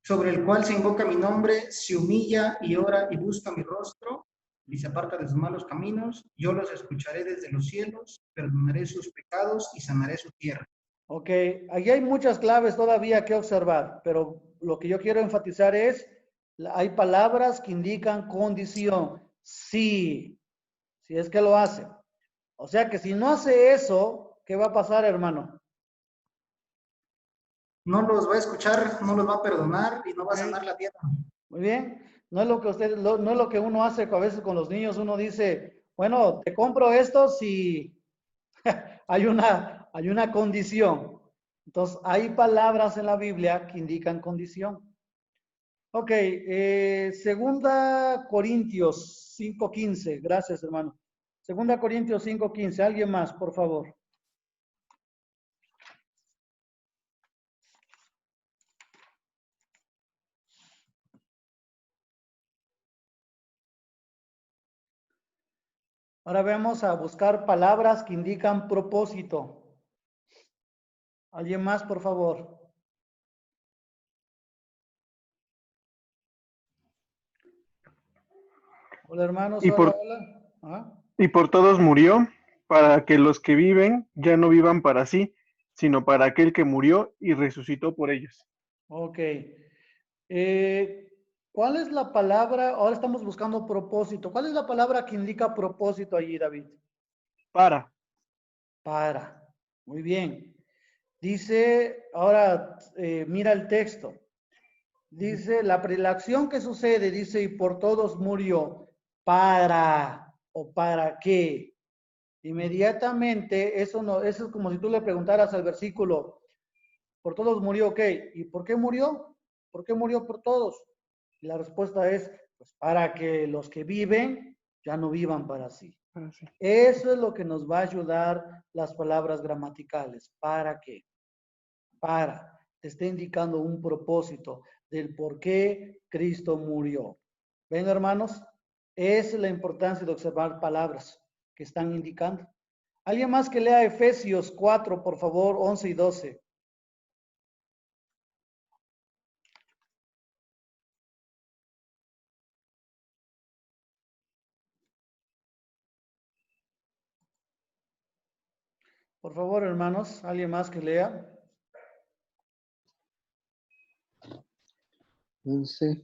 sobre el cual se invoca mi nombre se humilla y ora y busca mi rostro, y se aparta de sus malos caminos, yo los escucharé desde los cielos, perdonaré sus pecados y sanaré su tierra. Ok, aquí hay muchas claves todavía que observar, pero lo que yo quiero enfatizar es, hay palabras que indican condición. Sí, si es que lo hace. O sea que si no hace eso, ¿qué va a pasar, hermano? No los va a escuchar, no los va a perdonar y no va a Ok. sanar la tierra. Muy bien, no es lo que no es lo que uno hace a veces con los niños, uno dice, bueno, te compro esto si hay una condición. Entonces, hay palabras en la Biblia que indican condición. Ok, segunda Corintios 5:15, gracias hermano. Segunda Corintios 5:15, alguien más, por favor. Ahora vamos a buscar palabras que indican propósito. ¿Alguien más, por favor? Hola, hermanos. Y Hola, por, hola. ¿Ah? y por todos murió, para que los que viven ya no vivan para sí, sino para aquel que murió y resucitó por ellos. Ok. ¿Cuál es la palabra? Ahora estamos buscando propósito. ¿Cuál es la palabra que indica propósito allí, David? Para. Para. Muy bien. Dice, ahora mira el texto. Dice, la acción que sucede, dice, y por todos murió. ¿Para o para qué? Inmediatamente, eso no, eso es como si tú le preguntaras al versículo, por todos murió, ok, ¿y por qué murió? ¿Por qué murió por todos? Y la respuesta es, pues para que los que viven ya no vivan para sí. Sí. Eso es lo que nos va a ayudar las palabras gramaticales. ¿Para qué? Para. Te está indicando un propósito del por qué Cristo murió. ¿Ven, hermanos? Esa es la importancia de observar palabras que están indicando. ¿Alguien más que lea Efesios 4, por favor, 11 y 12? Por favor, hermanos, ¿alguien más que lea? 11.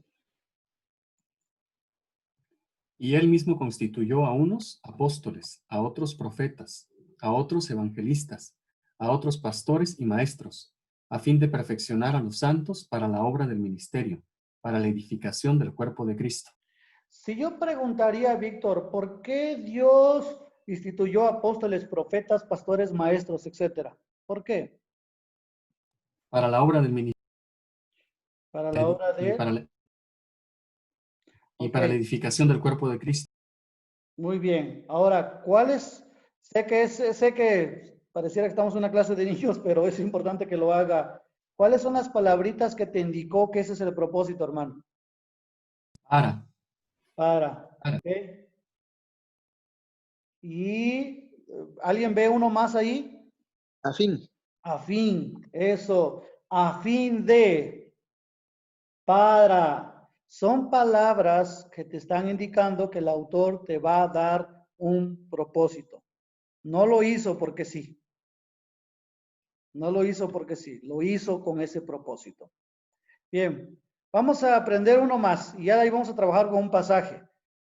Y él mismo constituyó a unos apóstoles, a otros profetas, a otros evangelistas, a otros pastores y maestros, a fin de perfeccionar a los santos para la obra del ministerio, para la edificación del cuerpo de Cristo. Si yo preguntaría, Víctor, ¿por qué Dios instituyó apóstoles, profetas, pastores, maestros, etcétera? ¿Por qué? Para la obra del ministerio Para la obra y de... Ok, para la edificación del cuerpo de Cristo. muy bien. Ahora, ¿cuáles? Sé que pareciera que estamos en una clase de niños, pero es importante que lo haga. ¿Cuáles son las palabritas que te indicó que ese es el propósito, hermano? Para, Para. ¿ok? Y ¿alguien ve uno más ahí? A fin. A fin, eso, a fin de, para. Son palabras que te están indicando que el autor te va a dar un propósito. No lo hizo porque sí. No lo hizo porque sí, lo hizo con ese propósito. Bien, vamos a aprender uno más y ya de ahí vamos a trabajar con un pasaje.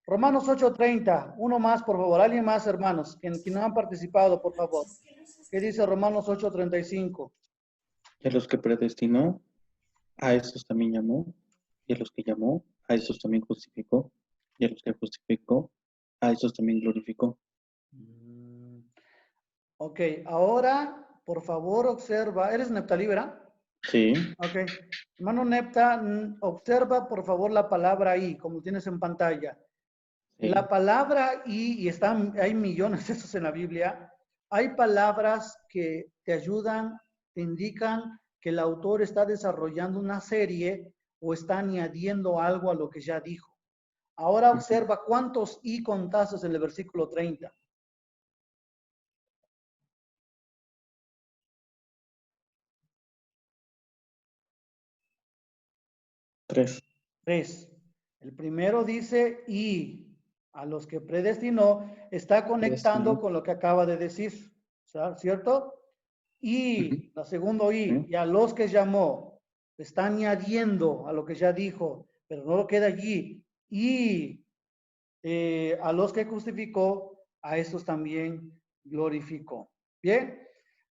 Romanos 8:30, uno más, por favor. Alguien más, hermanos, que no han participado, por favor. ¿Qué dice Romanos 8:35? Y a los que predestinó, a estos también llamó, y a los que llamó, a estos también justificó, y a los que justificó, a estos también glorificó. Ok, ahora, por favor, observa. ¿Eres Neptalí, verdad? Sí. Ok. Hermano Nepta, observa, por favor, la palabra I, como tienes en pantalla. Sí. La palabra y hay millones de esos en la Biblia. Hay palabras que te ayudan, te indican que el autor está desarrollando una serie o está añadiendo algo a lo que ya dijo. Ahora observa cuántos y contaste en el versículo 30. 3. 3. El primero dice y. A los que predestinó, está conectando con lo que acaba de decir, ¿cierto? Y, la segunda y a los que llamó, está añadiendo a lo que ya dijo, pero no lo queda allí. Y a los que justificó, a estos también glorificó. Bien,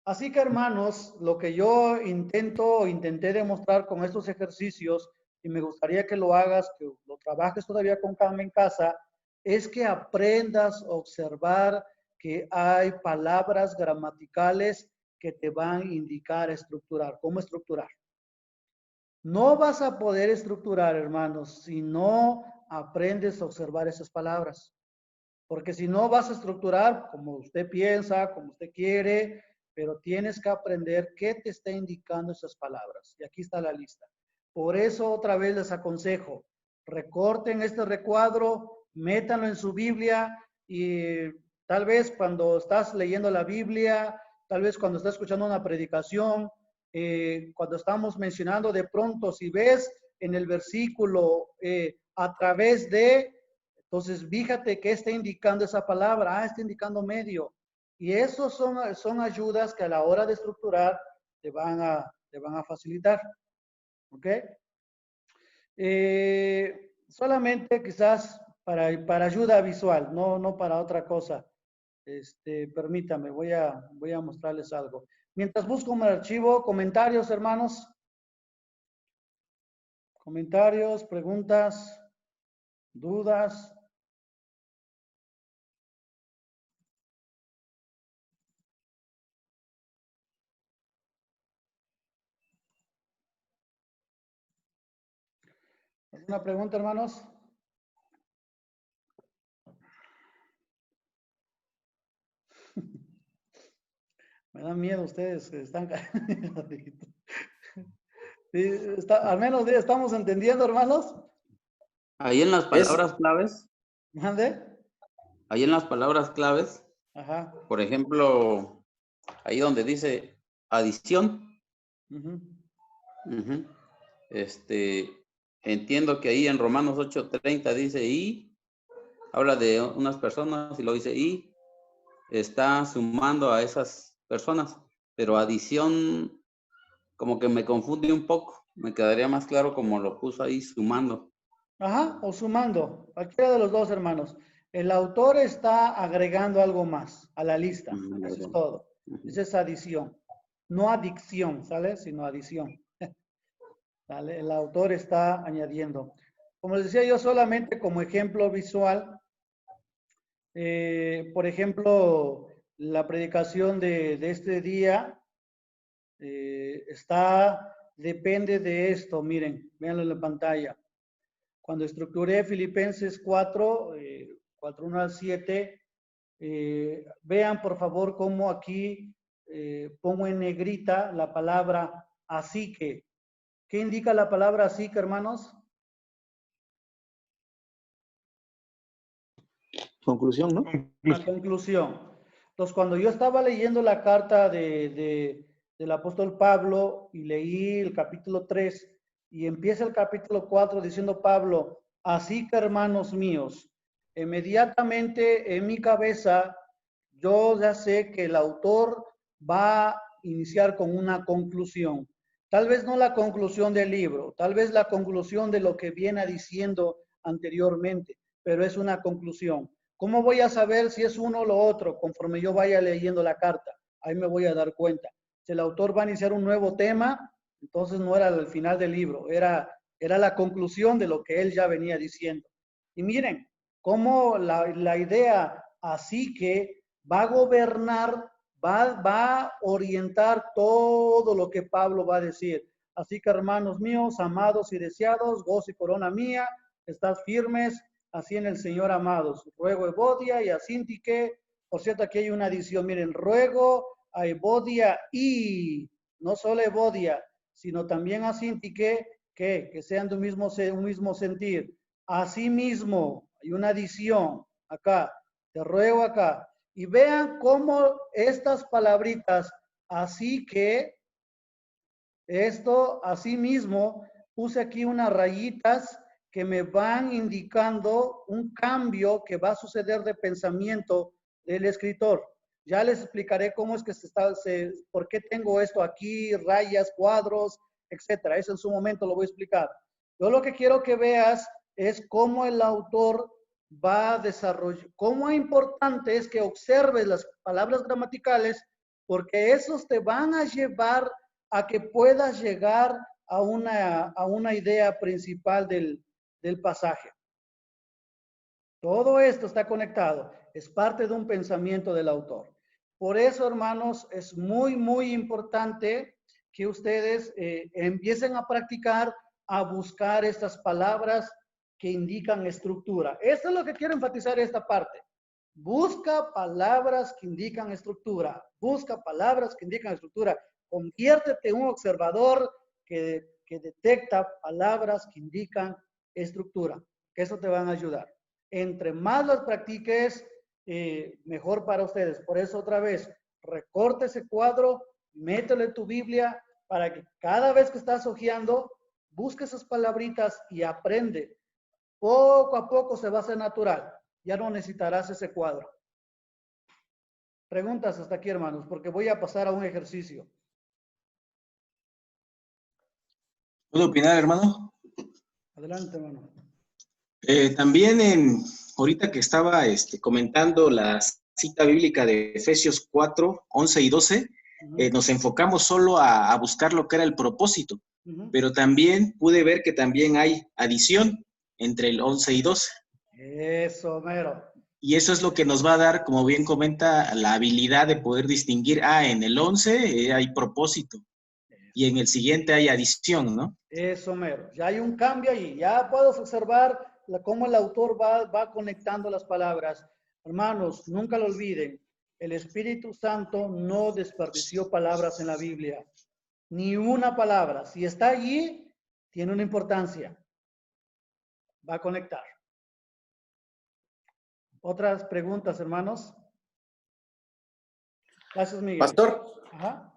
así que hermanos, lo que yo intenté demostrar con estos ejercicios, y me gustaría que lo hagas, que lo trabajes todavía con calma en casa, es que aprendas a observar que hay palabras gramaticales que te van a indicar estructurar, cómo estructurar. No vas a poder estructurar, hermanos, si no aprendes a observar esas palabras. Porque si no vas a estructurar como usted piensa, como usted quiere, pero tienes que aprender qué te está indicando esas palabras. Y aquí está la lista. Por eso otra vez les aconsejo, recorten este recuadro, métanlo en su Biblia y tal vez cuando estás leyendo la Biblia, tal vez cuando estás escuchando una predicación, cuando estamos mencionando de pronto, si ves en el versículo a través de, entonces fíjate qué está indicando esa palabra, está indicando medio. Y esos son ayudas que a la hora de estructurar te van a facilitar. ¿Ok? Solamente quizás para ayuda visual, no para otra cosa. Permítame, voy a mostrarles algo. Mientras busco un archivo, comentarios, hermanos. Comentarios, preguntas, dudas. ¿Alguna pregunta, hermanos? Me dan miedo ustedes, están sí, al menos estamos entendiendo, hermanos. Ahí en las palabras claves. ¿Mande? Ahí en las palabras claves. Ajá. Por ejemplo, ahí donde dice adición. Entiendo que ahí en Romanos 8:30 dice y, habla de unas personas y lo dice y, está sumando a esas personas, pero adición como que me confunde un poco, me quedaría más claro como lo puso ahí, sumando. Ajá, o sumando, cualquiera de los dos, hermanos. El autor está agregando algo más a la lista, eso es todo. Esa es adición, no adicción, ¿sale? Sino adición. ¿Sale? El autor está añadiendo. Como les decía yo, solamente como ejemplo visual, por ejemplo, la predicación de este día depende de esto, miren, véanlo en la pantalla. Cuando estructuré Filipenses 4, 1 al 7, vean por favor cómo aquí pongo en negrita la palabra así que. ¿Qué indica la palabra así que, hermanos? Conclusión, ¿no? La conclusión. Entonces, cuando yo estaba leyendo la carta del apóstol Pablo y leí el capítulo 3 y empieza el capítulo 4 diciendo Pablo, así que hermanos míos, inmediatamente en mi cabeza yo ya sé que el autor va a iniciar con una conclusión. Tal vez no la conclusión del libro, tal vez la conclusión de lo que viene diciendo anteriormente, pero es una conclusión. ¿Cómo voy a saber si es uno o lo otro conforme yo vaya leyendo la carta? Ahí me voy a dar cuenta. Si el autor va a iniciar un nuevo tema, entonces no era el final del libro, era la conclusión de lo que él ya venía diciendo. Y miren, cómo la idea así que va a gobernar, va a orientar todo lo que Pablo va a decir. Así que hermanos míos, amados y deseados, gozo y corona mía, estad firmes, así en el Señor, amados. Ruego a Evodia y a Sintique. Por cierto, aquí hay una adición. Miren, ruego a Evodia y no solo Evodia, sino también a Sintique, que sean de un mismo sentir. Asimismo, hay una adición acá. Te ruego acá. Y vean cómo estas palabritas, así que, esto, asimismo, puse aquí unas rayitas que me van indicando un cambio que va a suceder de pensamiento del escritor. Ya les explicaré cómo es que por qué tengo esto aquí, rayas, cuadros, etcétera. Eso en su momento lo voy a explicar. Yo lo que quiero que veas es cómo el autor va a desarrollar, cómo importante es que observes las palabras gramaticales, porque esos te van a llevar a que puedas llegar a una idea principal del pasaje. Todo esto está conectado, es parte de un pensamiento del autor. Por eso, hermanos, es muy, muy importante que ustedes empiecen a practicar, a buscar estas palabras que indican estructura. Esto es lo que quiero enfatizar esta parte. Busca palabras que indican estructura. Busca palabras que indican estructura. Conviértete en un observador que detecta palabras que indican estructura. Que eso te van a ayudar. Entre más las practiques, mejor para ustedes. Por eso, otra vez, recorta ese cuadro, métele tu Biblia para que cada vez que estás hojeando, busque esas palabritas y aprende. Poco a poco se va a hacer natural. Ya no necesitarás ese cuadro. Preguntas hasta aquí, hermanos, porque voy a pasar a un ejercicio. ¿Puedo opinar, hermano? Adelante, hermano. También ahorita que estaba comentando la cita bíblica de Efesios 4, 11 y 12, nos enfocamos solo a buscar lo que era el propósito, pero también pude ver que también hay adición entre el 11 y 12. Eso, mero. Y eso es lo que nos va a dar, como bien comenta, la habilidad de poder distinguir, en el 11 hay propósito y en el siguiente hay adición, ¿no? Eso, mero. Ya hay un cambio ahí. Ya puedes observar cómo el autor va conectando las palabras. Hermanos, nunca lo olviden. El Espíritu Santo no desperdició palabras en la Biblia. Ni una palabra. Si está allí, tiene una importancia. Va a conectar. ¿Otras preguntas, hermanos? Gracias, Miguel. Pastor, Ajá.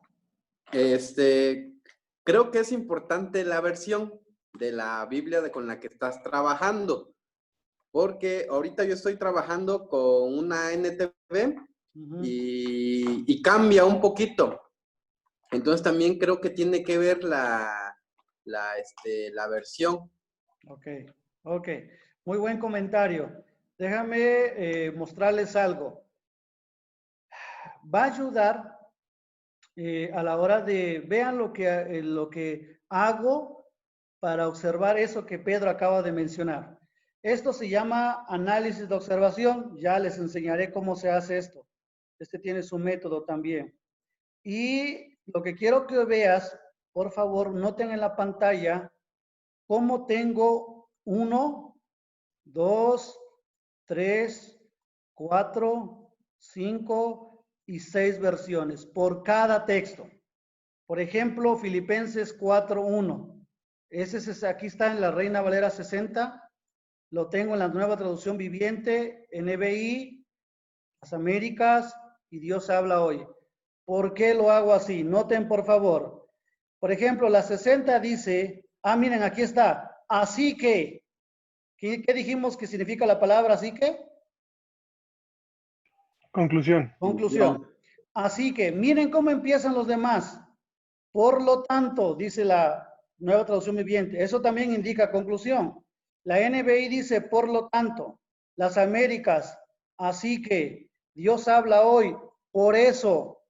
Creo que es importante la versión de la Biblia con la que estás trabajando, porque ahorita yo estoy trabajando con una NTV y cambia un poquito. Entonces también creo que tiene que ver la versión. Ok. Muy buen comentario. Déjame mostrarles algo. Va a ayudar a la hora de, vean lo que hago para observar eso que Pedro acaba de mencionar. Esto se llama análisis de observación. Ya les enseñaré cómo se hace esto. Este tiene su método también. Y lo que quiero que veas, por favor, noten en la pantalla cómo tengo 1, 2, 3, 4, 5 y 6 versiones por cada texto. Por ejemplo, Filipenses 4:1. Aquí está en la Reina Valera 60. Lo tengo en la Nueva Traducción Viviente, NBI, las Américas y Dios habla hoy. ¿Por qué lo hago así? Noten, por favor. Por ejemplo, la 60 dice, miren, aquí está. Así que, ¿qué dijimos que significa la palabra así que? Conclusión. Conclusión. Así que, miren cómo empiezan los demás. Por lo tanto, dice la Nueva Traducción Viviente. Eso también indica conclusión. La NBI dice, por lo tanto. Las Américas, así que. Dios habla hoy, por eso.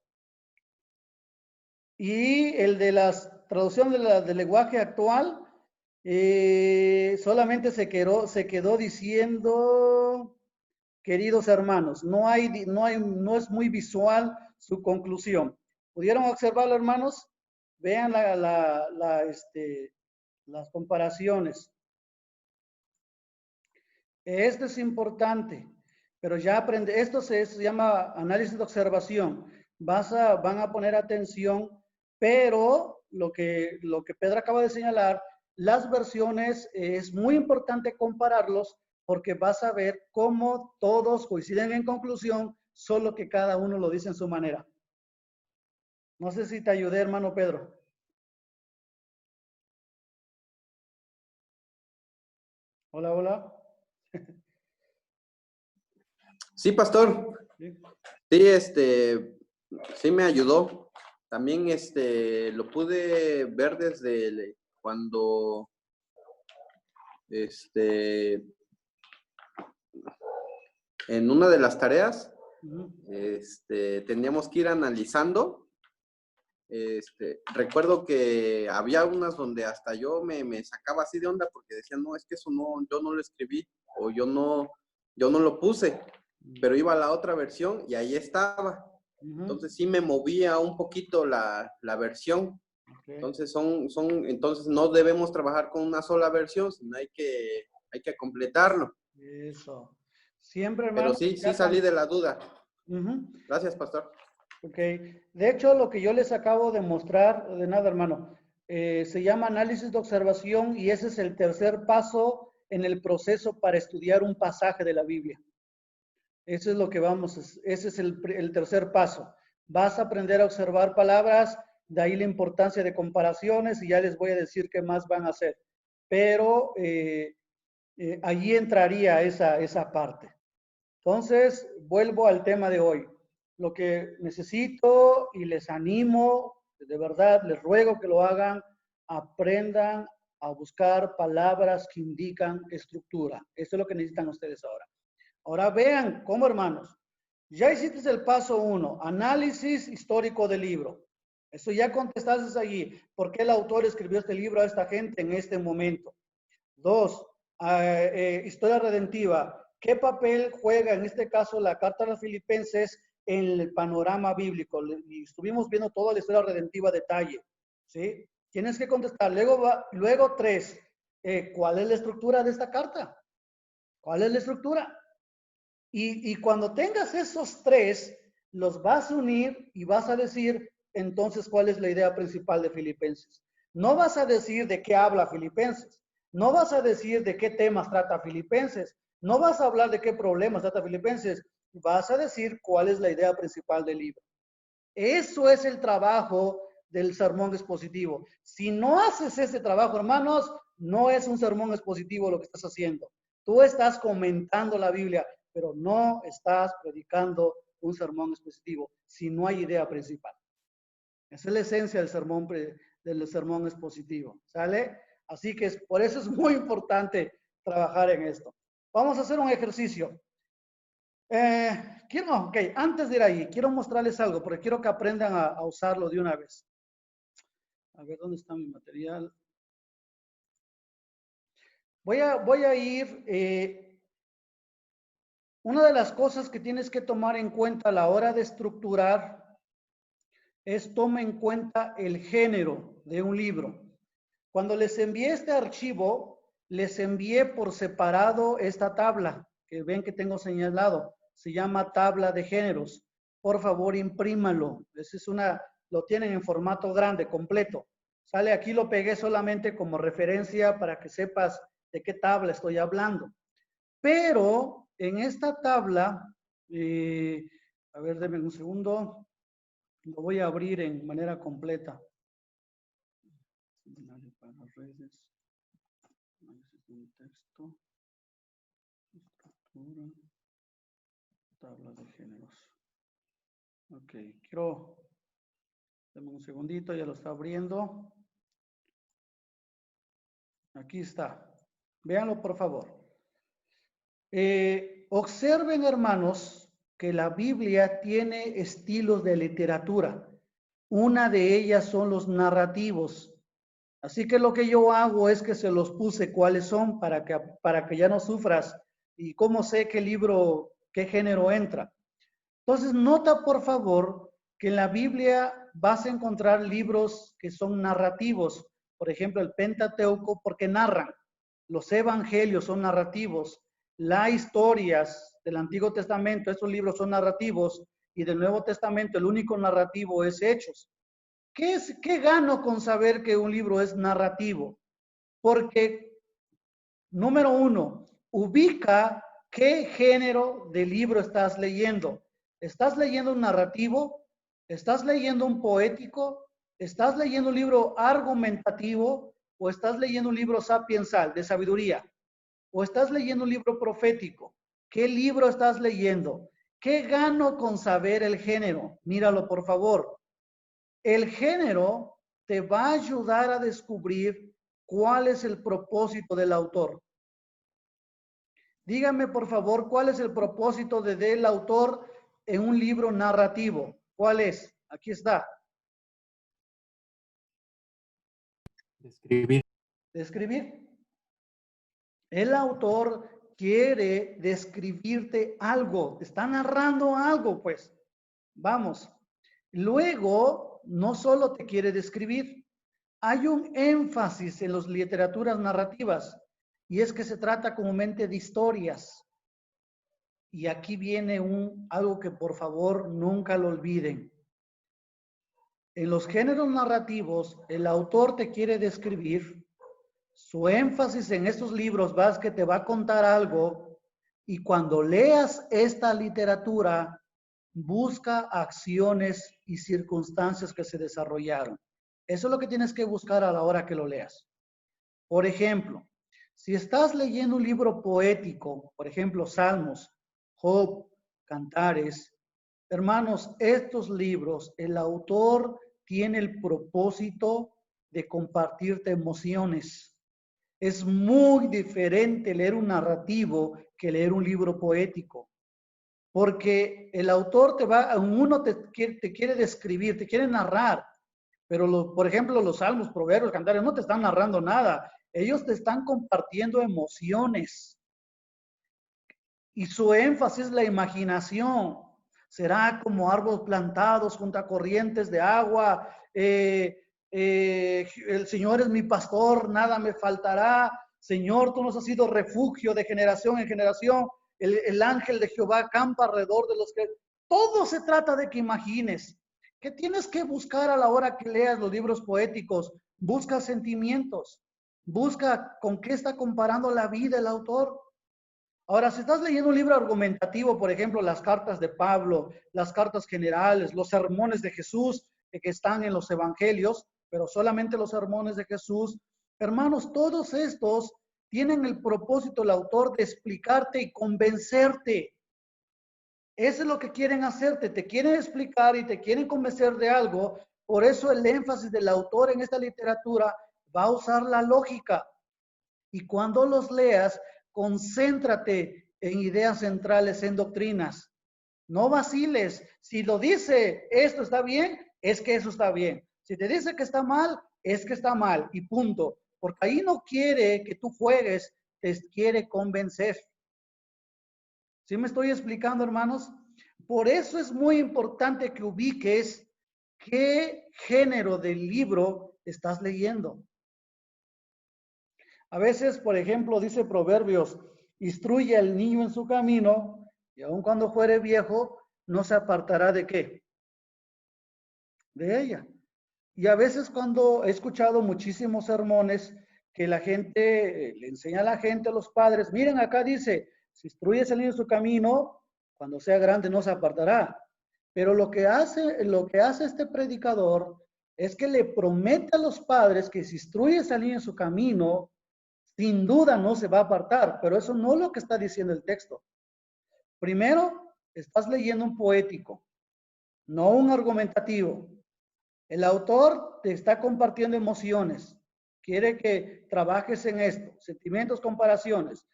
Y el de la traducción del lenguaje actual, solamente se quedó diciendo, queridos hermanos, no es muy visual su conclusión. ¿Pudieron observarlo, hermanos? Vean las comparaciones. Esto es importante, pero ya aprende, esto se llama análisis de observación. Van a poner atención, pero lo que Pedro acaba de señalar, las versiones, es muy importante compararlos porque vas a ver cómo todos coinciden en conclusión, solo que cada uno lo dice en su manera. No sé si te ayudé, hermano Pedro. Hola, hola. Sí, pastor. Sí, sí me ayudó. También, lo pude ver desde cuando, en una de las tareas, teníamos que ir analizando. Recuerdo que había unas donde hasta yo me sacaba así de onda porque decía, no, es que eso no, yo no lo escribí o yo no lo puse, pero iba a la otra versión y ahí estaba. Entonces sí me movía un poquito la versión. Entonces entonces no debemos trabajar con una sola versión, sino hay que completarlo. Eso. Siempre, Pero hermano. sí salí de la duda. Gracias, pastor. Ok. De hecho, lo que yo les acabo de mostrar, de nada, hermano, se llama análisis de observación y ese es el tercer paso en el proceso para estudiar un pasaje de la Biblia. Eso es lo que ese es el tercer paso. Vas a aprender a observar palabras, de ahí la importancia de comparaciones y ya les voy a decir qué más van a hacer. Pero allí entraría esa parte. Entonces, vuelvo al tema de hoy. Lo que necesito y les animo, de verdad, les ruego que lo hagan, aprendan a buscar palabras que indican estructura. Eso es lo que necesitan ustedes ahora. Ahora vean cómo, hermanos, ya hiciste el paso 1, análisis histórico del libro. Eso ya contestaste allí. ¿Por qué el autor escribió este libro a esta gente en este momento? 2, historia redentiva. ¿Qué papel juega en este caso la carta a los Filipenses en el panorama bíblico? Y estuvimos viendo toda la historia redentiva a detalle, ¿sí? Tienes que contestar. Luego 3, ¿cuál es la estructura de esta carta? ¿Cuál es la estructura? Y cuando tengas esos 3, los vas a unir y vas a decir, entonces, ¿cuál es la idea principal de Filipenses? No vas a decir de qué habla Filipenses. No vas a decir de qué temas trata Filipenses. No vas a hablar de qué problemas trata Filipenses. Vas a decir cuál es la idea principal del libro. Eso es el trabajo del sermón expositivo. Si no haces ese trabajo, hermanos, no es un sermón expositivo lo que estás haciendo. Tú estás comentando la Biblia, pero no estás predicando un sermón expositivo si no hay idea principal. Esa es la esencia del sermón expositivo, ¿sale? Así que por eso es muy importante trabajar en esto. Vamos a hacer un ejercicio. Antes de ir ahí, quiero mostrarles algo, porque quiero que aprendan a usarlo de una vez. A ver, ¿dónde está mi material? Voy a ir, una de las cosas que tienes que tomar en cuenta a la hora de estructurar es toma en cuenta el género de un libro. Cuando les envié este archivo, les envié por separado esta tabla, que ven que tengo señalado. Se llama tabla de géneros. Por favor, imprímalo. Lo tienen en formato grande, completo. Sale aquí, lo pegué solamente como referencia para que sepas de qué tabla estoy hablando. Pero en esta tabla, a ver, denme un segundo. Lo voy a abrir en manera completa. Para redes, texto, estructura, tabla de géneros. Ok, denme un segundito, ya lo está abriendo. Aquí está. Véanlo, por favor. Observen, hermanos, que la Biblia tiene estilos de literatura. Una de ellas son los narrativos. Así que lo que yo hago es que se los puse cuáles son para que ya no sufras y cómo sé qué libro, qué género entra. Entonces, nota por favor que en la Biblia vas a encontrar libros que son narrativos. Por ejemplo, el Pentateuco, porque narran. Los evangelios son narrativos. Las historias del Antiguo Testamento, estos libros son narrativos. Y del Nuevo Testamento, el único narrativo es Hechos. ¿Qué gano con saber que un libro es narrativo? Porque, número 1, ubica qué género de libro estás leyendo. ¿Estás leyendo un narrativo? ¿Estás leyendo un poético? ¿Estás leyendo un libro argumentativo? ¿O estás leyendo un libro sapiensal, de sabiduría? o estás leyendo un libro profético. ¿Qué libro estás leyendo? ¿Qué gano con saber el género? Míralo, por favor. El género te va a ayudar a descubrir cuál es el propósito del autor. Dígame, por favor, ¿cuál es el propósito del autor en un libro narrativo? ¿Cuál es? Aquí está. Describir. Describir. El autor quiere describirte algo, te está narrando algo, pues. Vamos. Luego, no solo te quiere describir, hay un énfasis en las literaturas narrativas, y es que se trata comúnmente de historias. Y aquí viene algo que por favor nunca lo olviden. En los géneros narrativos, el autor te quiere describir. Su énfasis en estos libros es que te va a contar algo, y cuando leas esta literatura, busca acciones y circunstancias que se desarrollaron. Eso es lo que tienes que buscar a la hora que lo leas. Por ejemplo, si estás leyendo un libro poético, por ejemplo, Salmos, Job, Cantares, hermanos, estos libros, el autor tiene el propósito de compartirte emociones. Es muy diferente leer un narrativo que leer un libro poético, porque el autor te quiere describir, te quiere narrar, pero por ejemplo los salmos, proverbios, cantares no te están narrando nada, ellos te están compartiendo emociones, y su énfasis es la imaginación. Será como árboles plantados junto a corrientes de agua, el Señor es mi pastor, nada me faltará. Señor, tú nos has sido refugio de generación en generación. El ángel de Jehová campa alrededor de los que... Todo se trata de que imagines. ¿Qué tienes que buscar a la hora que leas los libros poéticos? Busca sentimientos. Busca con qué está comparando la vida el autor. Ahora, si estás leyendo un libro argumentativo, por ejemplo, las cartas de Pablo, las cartas generales, los sermones de Jesús que están en los evangelios, pero solamente los sermones de Jesús, hermanos, todos estos tienen el propósito, el autor, de explicarte y convencerte. Eso es lo que quieren hacerte, te quieren explicar y te quieren convencer de algo. Por eso el énfasis del autor en esta literatura va a usar la lógica. Y cuando los leas, concéntrate en ideas centrales, en doctrinas. No vaciles. Si lo dice esto está bien, es que eso está bien. Si te dice que está mal, es que está mal y punto. Porque ahí no quiere que tú juegues, te quiere convencer. ¿Sí me estoy explicando, hermanos? Por eso es muy importante que ubiques qué género del libro estás leyendo. A veces, por ejemplo, dice Proverbios, instruye al niño en su camino, y aun cuando fuere viejo, no se apartará ¿de qué? De ella. Y a veces cuando he escuchado muchísimos sermones que la gente le enseña a la gente, a los padres, miren, acá dice, si instruyes al niño en su camino, cuando sea grande no se apartará. Pero lo que hace este predicador es que le promete a los padres que si instruyes al niño en su camino, sin duda no se va a apartar, pero eso no es lo que está diciendo el texto. Primero, estás leyendo un poético, no un argumentativo. El autor te está compartiendo emociones, quiere que trabajes en esto, sentimientos, comparaciones.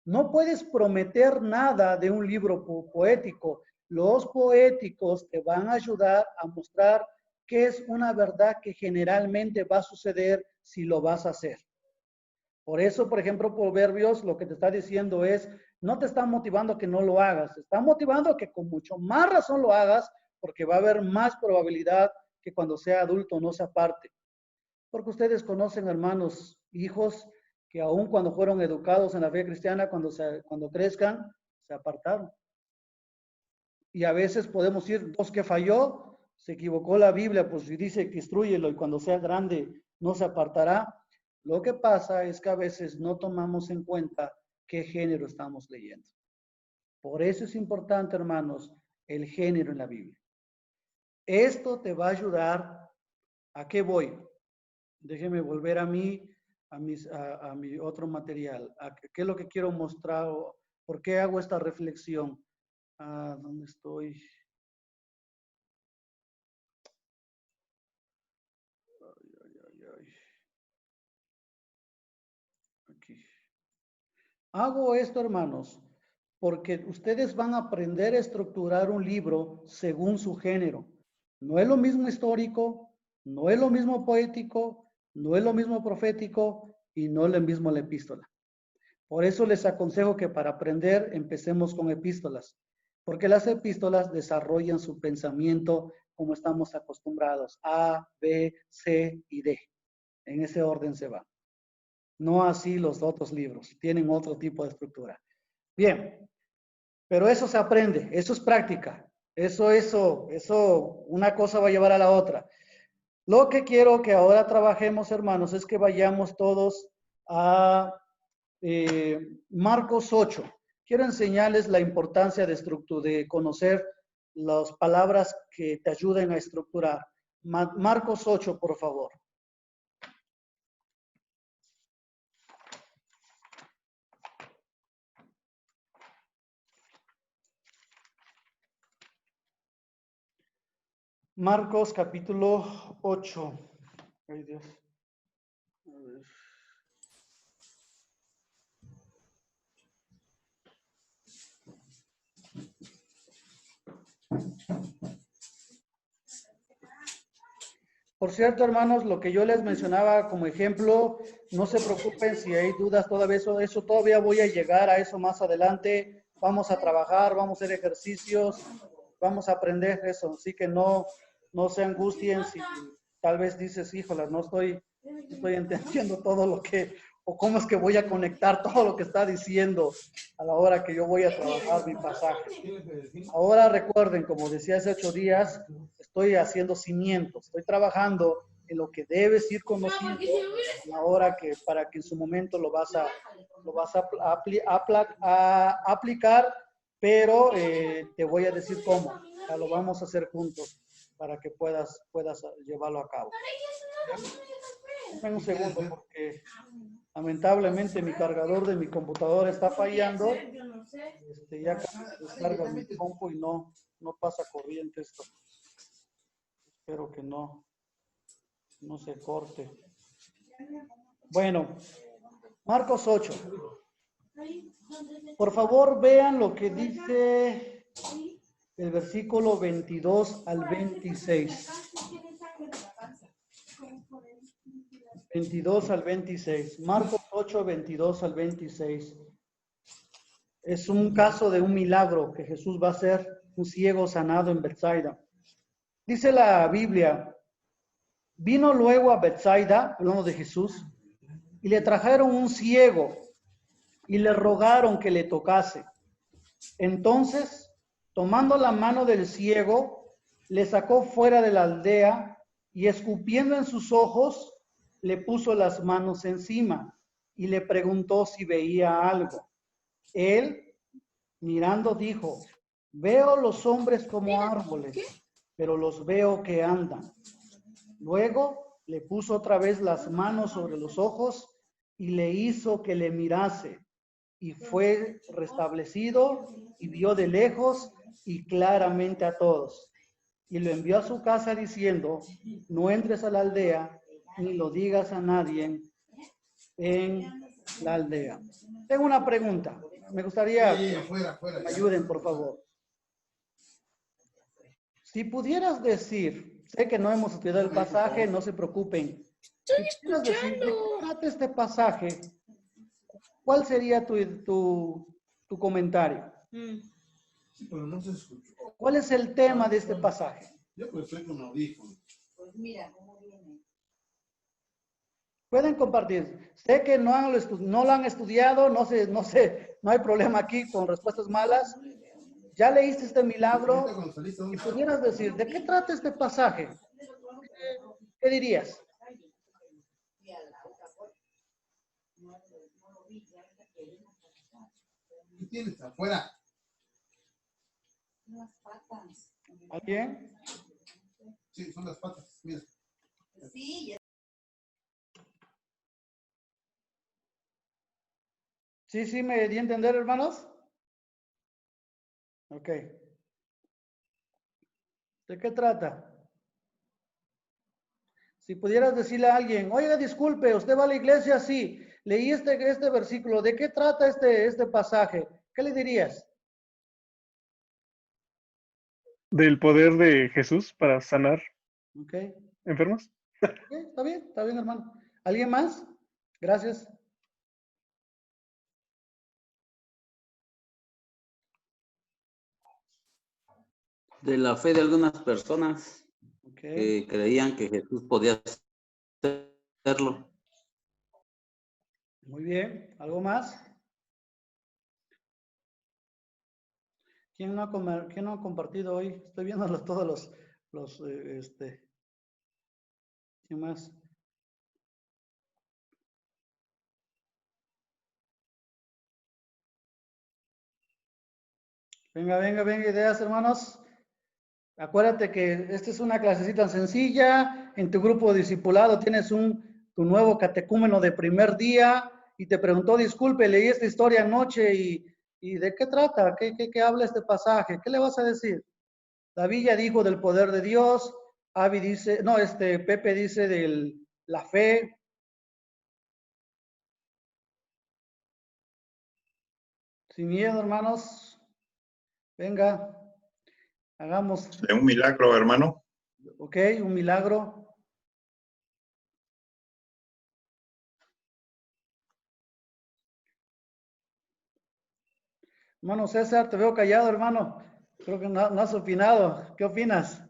No puedes prometer nada de un libro poético. Los poéticos te van a ayudar a mostrar qué es una verdad que generalmente va a suceder si lo vas a hacer. Por eso, por ejemplo, Proverbios lo que te está diciendo es, no te está motivando a que no lo hagas, te está motivando a que con mucho más razón lo hagas, porque va a haber más probabilidad que cuando sea adulto no se aparte. Porque ustedes conocen, hermanos, hijos que aun cuando fueron educados en la fe cristiana, cuando crezcan, se apartaron. Y a veces podemos decir, dos que falló, se equivocó la Biblia, pues si dice que instrúyelo y cuando sea grande no se apartará. Lo que pasa es que a veces no tomamos en cuenta qué género estamos leyendo. Por eso es importante, hermanos, el género en la Biblia. Esto te va a ayudar. ¿A qué voy? Déjenme volver a a mi otro material. ¿Qué es lo que quiero mostrar? ¿Por qué hago esta reflexión? ¿Dónde estoy? Aquí. Hago esto, hermanos, porque ustedes van a aprender a estructurar un libro según su género. No es lo mismo histórico, no es lo mismo poético, no es lo mismo profético y no es lo mismo la epístola. Por eso les aconsejo que para aprender empecemos con epístolas, porque las epístolas desarrollan su pensamiento como estamos acostumbrados, A, B, C y D. En ese orden se va. No así los otros libros, tienen otro tipo de estructura. Bien, pero eso se aprende, eso es práctica. Eso, una cosa va a llevar a la otra. Lo que quiero que ahora trabajemos, hermanos, es que vayamos todos a Marcos 8. Quiero enseñarles la importancia de conocer las palabras que te ayuden a estructurar. Marcos 8, por favor. Marcos capítulo 8. Ay, Dios. A ver. Por cierto, hermanos, lo que yo les mencionaba como ejemplo, no se preocupen si hay dudas todavía, eso todavía voy a llegar a eso más adelante. Vamos a trabajar, vamos a hacer ejercicios, vamos a aprender eso. Así que no se angustien si tal vez dices, híjole, no estoy entendiendo todo lo que, o cómo es que voy a conectar todo lo que está diciendo a la hora que yo voy a trabajar mi pasaje. Ahora recuerden, como decía hace 8 días, estoy haciendo cimientos, estoy trabajando en lo que debes ir conociendo ahora que para que en su momento lo vas a aplicar, pero te voy a decir cómo. Ya lo vamos a hacer juntos para que puedas llevarlo a cabo. Dame un segundo porque lamentablemente mi cargador de mi computadora está fallando. Ya casi se descarga mi compu y no pasa corriente esto. Espero que no se corte. Bueno, Marcos 8. Por favor, vean lo que dice el versículo 22 al 26. 22 al 26. Marcos 8, 22 al 26. Es un caso de un milagro que Jesús va a hacer, un ciego sanado en Betsaida. Dice la Biblia, vino luego a Betsaida, hablando de Jesús, y le trajeron un ciego y le rogaron que le tocase. Entonces, tomando la mano del ciego, le sacó fuera de la aldea y escupiendo en sus ojos, le puso las manos encima y le preguntó si veía algo. Él, mirando, dijo, veo los hombres como árboles, pero los veo que andan. Luego le puso otra vez las manos sobre los ojos y le hizo que le mirase. Y fue restablecido y vio de lejos y claramente a todos. Y lo envió a su casa diciendo, no entres a la aldea ni lo digas a nadie en la aldea. Tengo una pregunta. Me gustaría que me ayuden, por favor. Si pudieras decir, sé que no hemos estudiado el pasaje, no se preocupen. Si pudieras decir, ¿de qué trata este pasaje? ¿Cuál sería tu comentario? Sí, pero no se escuchó. ¿Cuál es el tema de este pasaje? Yo pues estoy con audífonos. Pues mira cómo viene. Pueden compartir. Sé que no lo han estudiado, no hay problema aquí con respuestas malas. Ya leíste este milagro y pudieras decir, ¿de qué trata este pasaje? ¿Qué dirías? ¿Qué tienes afuera? Las patas. ¿Alguien? Sí, son las patas, mira. Sí, ¿Sí, sí me di a entender, hermanos? Ok. ¿De qué trata? Si pudieras decirle a alguien, oiga, disculpe, ¿usted va a la iglesia? Sí. Leí este versículo. ¿De qué trata este pasaje? ¿Qué le dirías? Del poder de Jesús para sanar Ok. enfermos. Ok, está bien, hermano. ¿Alguien más? Gracias. De la fe de algunas personas Ok. que creían que Jesús podía hacerlo. Muy bien. ¿Algo más? ¿Quién no ha compartido hoy? Estoy viendo todos los ¿quién más? Venga, ideas, hermanos. Acuérdate que esta es una clasecita sencilla. En tu grupo discipulado tienes tu nuevo catecúmeno de primer día y te preguntó, disculpe, leí esta historia anoche y ¿de qué trata? ¿Qué habla este pasaje? ¿Qué le vas a decir? David ya dijo del poder de Dios. Avi dice, no, Pepe dice de la fe. Sin miedo, hermanos. Venga, hagamos. De un milagro, hermano. Ok, un milagro. Hermano César, te veo callado, hermano. Creo que no has opinado. ¿Qué opinas?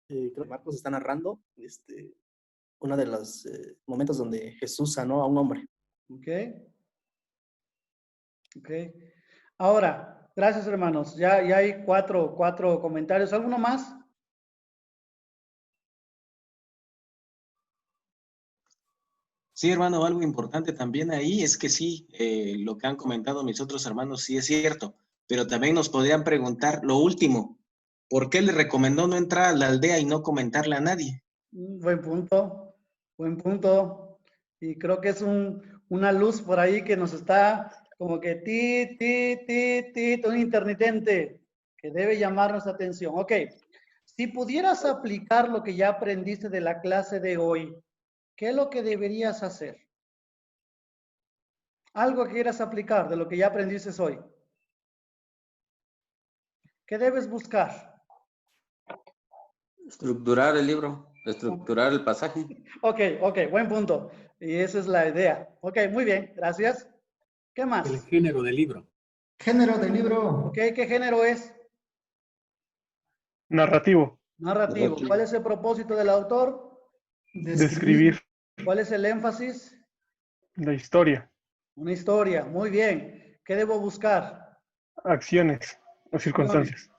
Creo que Marcos está narrando uno de los momentos donde Jesús sanó a un hombre. Ok. Ok. Ahora, gracias, hermanos. Ya hay cuatro comentarios. ¿Alguno más? Sí, hermano, algo importante también ahí es que sí, lo que han comentado mis otros hermanos sí es cierto, pero también nos podrían preguntar lo último, ¿por qué le recomendó no entrar a la aldea y no comentarle a nadie? Buen punto. Y creo que es una luz por ahí que nos está como que un intermitente que debe llamar nuestra atención. Ok, si pudieras aplicar lo que ya aprendiste de la clase de hoy, ¿qué es lo que deberías hacer? Algo que quieras aplicar de lo que ya aprendiste hoy. ¿Qué debes buscar? Estructurar el libro, estructurar el pasaje. Ok, buen punto. Y esa es la idea. Ok, muy bien, gracias. ¿Qué más? El género del libro. Género del libro. Ok, ¿qué género es? Narrativo. Narrativo. ¿Cuál es el propósito del autor? Describir ¿Cuál es el énfasis? la historia, Una historia. Muy bien. ¿Qué debo buscar? acciones o circunstancias.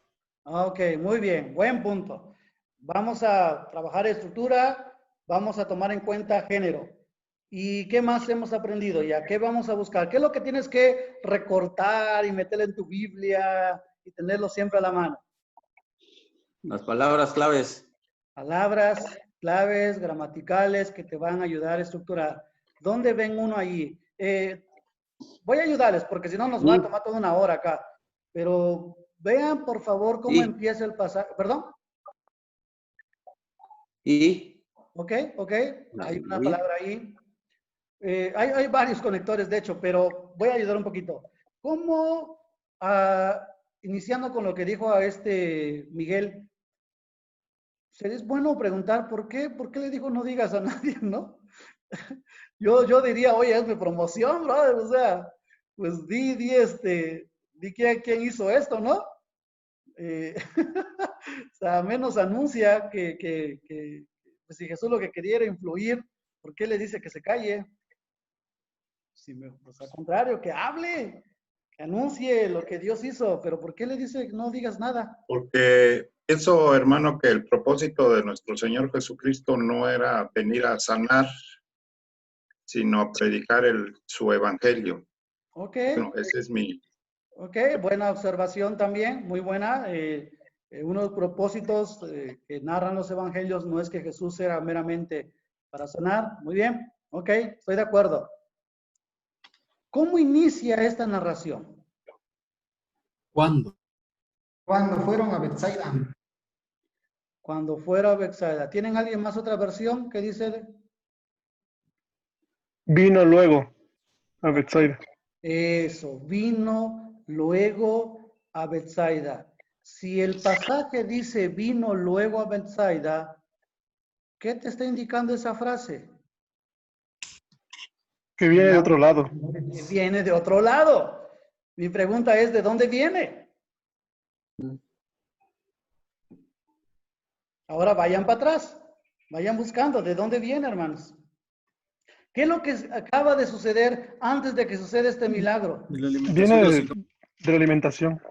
Ok, muy bien. Buen punto. Vamos a trabajar estructura, vamos a tomar en cuenta género. ¿Y qué más hemos aprendido ya? ¿Qué vamos a buscar? ¿Qué es lo que tienes que recortar y meter en tu Biblia y tenerlo siempre a la mano? Las palabras claves. Palabras claves, gramaticales que te van a ayudar a estructurar. ¿Dónde ven uno ahí? Voy a ayudarles porque si no nos va a tomar toda una hora acá. Pero vean por favor cómo empieza el pasaje. ¿Perdón? Y. Ok. Hay una palabra ahí. Hay varios conectores, de hecho, pero voy a ayudar un poquito. ¿Cómo, iniciando con lo que dijo a Miguel, es bueno preguntar por qué le dijo no digas a nadie, ¿no? Yo diría, oye, es mi promoción, brother, o sea, pues di quién hizo esto, ¿no? O sea, menos anuncia que pues si Jesús lo que quería era influir, ¿por qué le dice que se calle? Pues al contrario, que hable, que anuncie lo que Dios hizo, pero ¿por qué le dice no digas nada? Porque pienso, hermano, que el propósito de nuestro Señor Jesucristo no era venir a sanar, sino a predicar su evangelio. Ok. Bueno, ese es mi... Ok, buena observación también, muy buena. Uno de los propósitos que narran los evangelios no es que Jesús era meramente para sanar. Muy bien, ok, estoy de acuerdo. ¿Cómo inicia esta narración? ¿Cuándo? Cuando fueron a Bethsaida. Cuando fuera a Bethsaida. ¿Tienen alguien más otra versión que dice? Vino luego a Bethsaida. Eso, vino luego a Bethsaida. Si el pasaje dice vino luego a Bethsaida, ¿qué te está indicando esa frase? Que viene de otro lado. Que viene de otro lado. Mi pregunta es, ¿de dónde viene? Ahora vayan para atrás. Vayan buscando. ¿De dónde viene, hermanos? ¿Qué es lo que acaba de suceder antes de que suceda este milagro? Viene de la alimentación.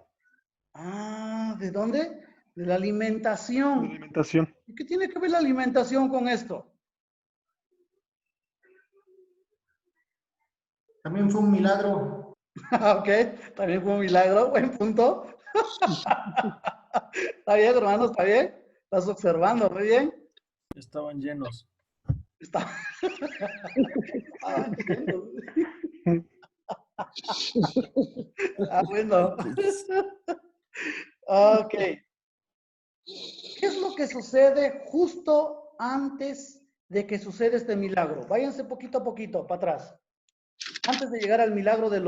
Ah, ¿de dónde? De la alimentación. De la alimentación. ¿Y qué tiene que ver la alimentación con esto? También fue un milagro. Ok, también fue un milagro. Buen punto. Está bien, hermano, está bien. Estás observando, muy bien. Estaban llenos. Estaban llenos. Ah, bueno. Ok. ¿Qué es lo que sucede justo antes de que suceda este milagro? Váyanse poquito a poquito para atrás. Antes de llegar al milagro del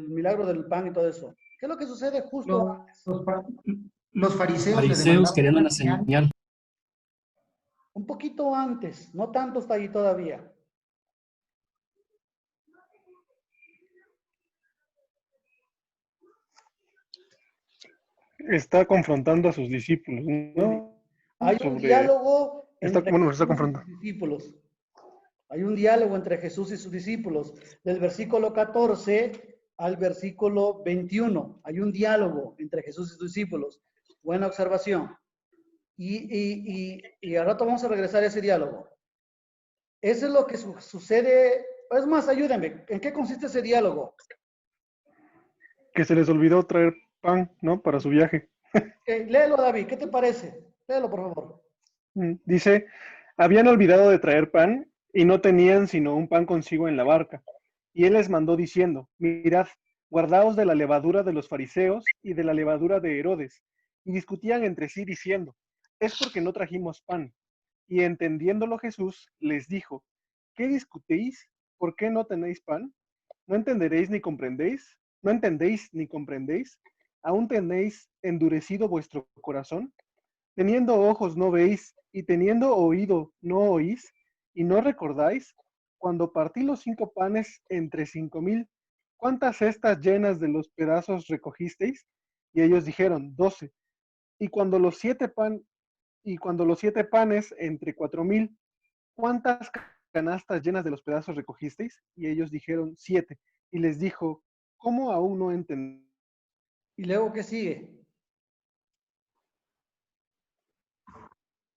milagro del pan y todo eso. ¿Qué es lo que sucede justo antes? Los fariseos le Fariseos demandaban querían una una señal. señal. Un poquito antes, no tanto está ahí todavía. Está confrontando a sus discípulos, ¿no? Hay un diálogo entre Bueno, está Jesús y confrontando. sus discípulos. Hay un diálogo entre Jesús y sus discípulos. Del versículo 14 al versículo 21. Hay un diálogo entre Jesús y sus discípulos. Buena observación. Y al rato vamos a regresar a ese diálogo. Eso es lo que sucede. Es más, ayúdenme. ¿En qué consiste ese diálogo? Que se les olvidó traer pan, ¿no? Para su viaje. Léelo, David. ¿Qué te parece? Léelo, por favor. Dice, habían olvidado de traer pan y no tenían sino un pan consigo en la barca. Y él les mandó diciendo, mirad, guardaos de la levadura de los fariseos y de la levadura de Herodes. Y discutían entre sí diciendo, es porque no trajimos pan. Y entendiéndolo Jesús les dijo, ¿qué discutéis? ¿Por qué no tenéis pan? ¿No entenderéis ni comprendéis? ¿No entendéis ni comprendéis? ¿Aún tenéis endurecido vuestro corazón? Teniendo ojos no veis, y teniendo oído no oís, y no recordáis, cuando partí los 5 panes entre 5,000, ¿cuántas cestas llenas de los pedazos recogisteis? Y ellos dijeron, 12. Y cuando los 7 panes entre 4,000, ¿cuántas canastas llenas de los pedazos recogisteis? Y ellos dijeron, 7. Y les dijo, ¿cómo aún no entendéis? ¿Y luego qué sigue?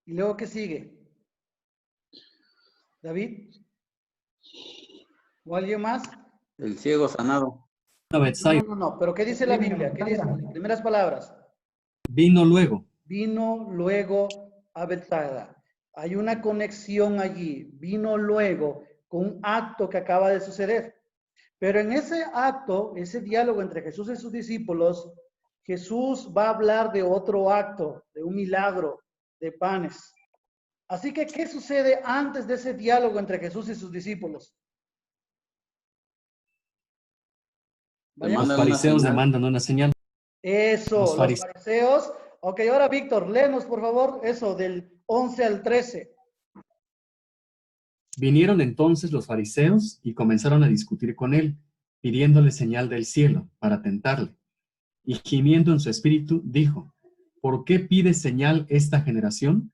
¿Y luego qué sigue? ¿David? ¿O alguien más? El ciego sanado. No. ¿Pero qué dice la Biblia? ¿Qué dice? Las primeras palabras. Vino luego. Vino luego a Bethsaida. Hay una conexión allí. Vino luego con un acto que acaba de suceder. Pero en ese acto, ese diálogo entre Jesús y sus discípulos, Jesús va a hablar de otro acto, de un milagro de panes. Así que, ¿qué sucede antes de ese diálogo entre Jesús y sus discípulos? Los fariseos demandan una señal. Eso, los fariseos. Ok, ahora Víctor, léenos por favor eso del 11 al 13. Vinieron entonces los fariseos y comenzaron a discutir con él, pidiéndole señal del cielo para tentarle. Y gimiendo en su espíritu, dijo, ¿por qué pide señal esta generación?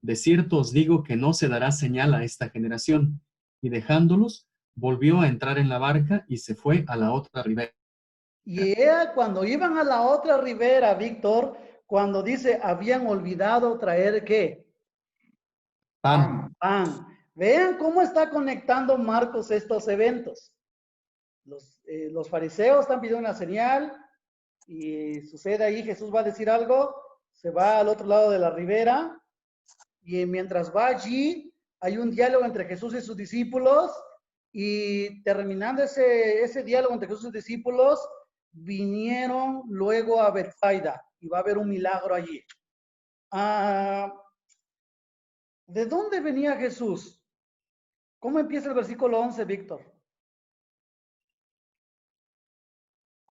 De cierto os digo que no se dará señal a esta generación. Y dejándolos, volvió a entrar en la barca y se fue a la otra ribera. Y cuando iban a la otra ribera, Víctor, cuando dice, habían olvidado traer ¿qué? Pan. Pan. Vean cómo está conectando Marcos estos eventos. Los fariseos están pidiendo una señal, Y sucede ahí, Jesús va a decir algo, se va al otro lado de la ribera, y mientras va allí, hay un diálogo entre Jesús y sus discípulos, y terminando ese diálogo entre Jesús y sus discípulos, vinieron luego a Bethsaida, y va a haber un milagro allí. ¿De dónde venía Jesús? ¿Cómo empieza el versículo 11, Víctor?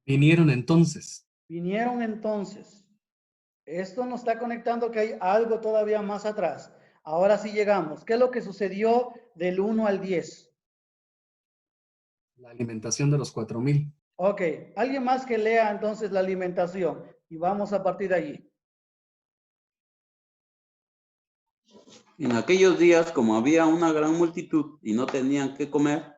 Vinieron entonces. Vinieron entonces. Esto nos está conectando que hay algo todavía más atrás. Ahora sí llegamos. ¿Qué es lo que sucedió del 1 al 10? La alimentación de los 4,000. Ok. Alguien más que lea entonces la alimentación. Y vamos a partir de allí. En aquellos días, como había una gran multitud y no tenían qué comer,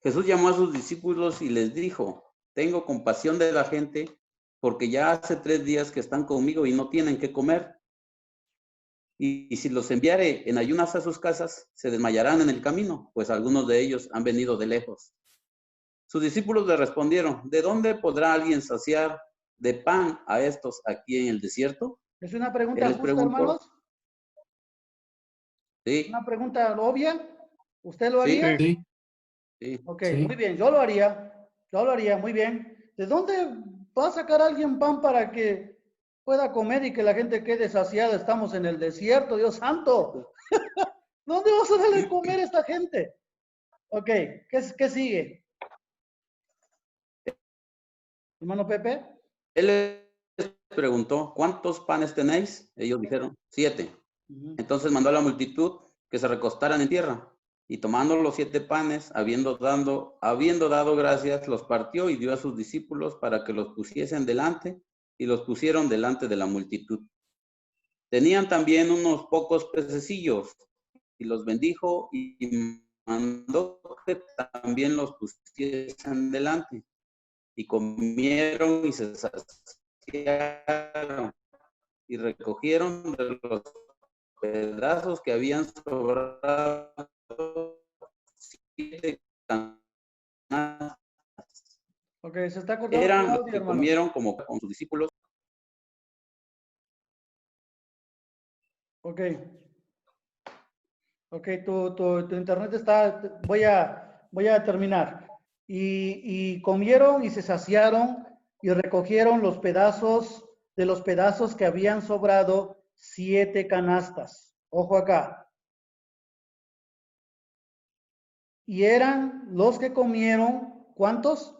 Jesús llamó a sus discípulos y les dijo: tengo compasión de la gente, porque ya hace 3 días que están conmigo y no tienen qué comer. Y si los enviare en ayunas a sus casas, se desmayarán en el camino, pues algunos de ellos han venido de lejos. Sus discípulos le respondieron: ¿de dónde podrá alguien saciar de pan a estos aquí en el desierto? ¿Es una pregunta Él les justa, preguntó. hermanos? Sí. ¿Una pregunta obvia? ¿Usted lo haría? Sí. Sí. Ok, Sí. muy bien, yo lo haría. Yo lo haría, muy bien. ¿De dónde va a sacar alguien pan para que pueda comer y que la gente quede saciada? Estamos en el desierto, Dios santo. ¿Dónde vas a darle de comer a esta gente? Ok, ¿qué sigue? Hermano Pepe. Él les preguntó: ¿cuántos panes tenéis? Ellos dijeron: 7. Entonces mandó a la multitud que se recostaran en tierra, y tomando los 7 panes, habiendo dado gracias, los partió y dio a sus discípulos para que los pusiesen delante, y los pusieron delante de la multitud. Tenían también unos pocos pececillos, y los bendijo y mandó que también los pusiesen delante, y comieron y se saciaron, y recogieron de los pedazos que habían sobrado 7 canastas. Ok, se está cortando Eran el los audio, que hermano. comieron como con sus discípulos. Ok. Ok, tu internet está, voy a terminar. Y comieron y se saciaron y recogieron los pedazos que habían sobrado 7 canastas. Ojo acá. Y eran los que comieron, ¿cuántos?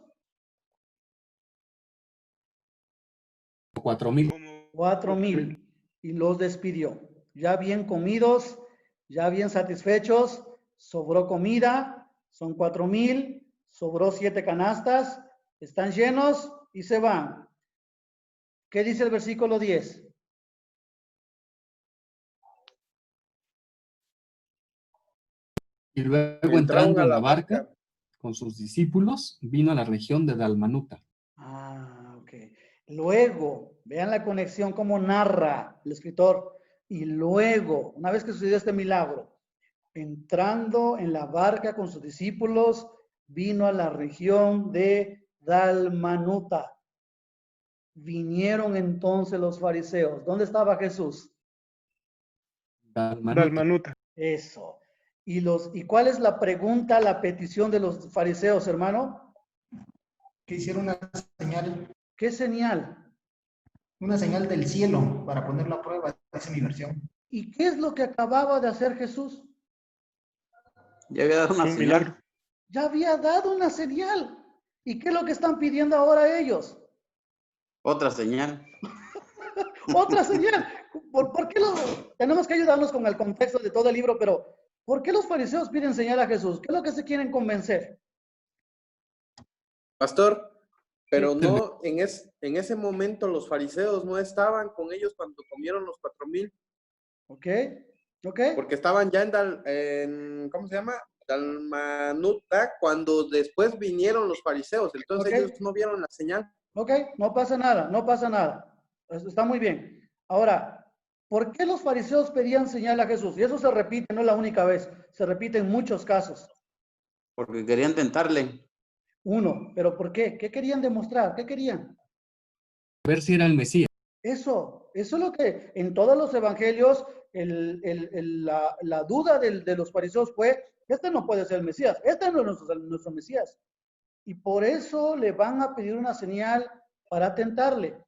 4,000. 4,000. Y los despidió. Ya bien comidos, ya bien satisfechos, sobró comida, son 4,000, sobró 7 canastas, están llenos y se van. ¿Qué dice el versículo 10? Y luego Entraron entrando a en la la barca con sus discípulos, vino a la región de Dalmanuta. Ok. Luego, vean la conexión, cómo narra el escritor. Y luego, una vez que sucedió este milagro, entrando en la barca con sus discípulos, vino a la región de Dalmanuta. Vinieron entonces los fariseos. ¿Dónde estaba Jesús? Dalmanuta. Eso. ¿Y cuál es la pregunta, la petición de los fariseos, hermano? Que hicieron una señal. ¿Qué señal? Una señal del cielo para ponerlo a prueba, dice mi versión. ¿Y qué es lo que acababa de hacer Jesús? Ya había dado una Un señal. milagro. Ya había dado una señal. ¿Y qué es lo que están pidiendo ahora ellos? Otra señal. Otra señal. ¿Por qué tenemos que ayudarnos con el contexto de todo el libro, pero ¿por qué los fariseos piden señal a Jesús? ¿Qué es lo que se quieren convencer? Pastor, pero no, en ese momento los fariseos no estaban con ellos cuando comieron los 4,000. Ok. Porque estaban ya en ¿cómo se llama? Dalmanuta, cuando después vinieron los fariseos. Entonces ellos no vieron la señal. Ok, no pasa nada, no pasa nada. Está muy bien. Ahora, ¿por qué los fariseos pedían señal a Jesús? Y eso se repite, no es la única vez, se repite en muchos casos. Porque querían tentarle. Uno, pero ¿por qué? ¿Qué querían demostrar? ¿Qué querían? ver si era el Mesías. Eso es lo que en todos los evangelios la duda de los fariseos fue, este no puede ser el Mesías, este no es nuestro Mesías. Y por eso le van a pedir una señal para tentarle.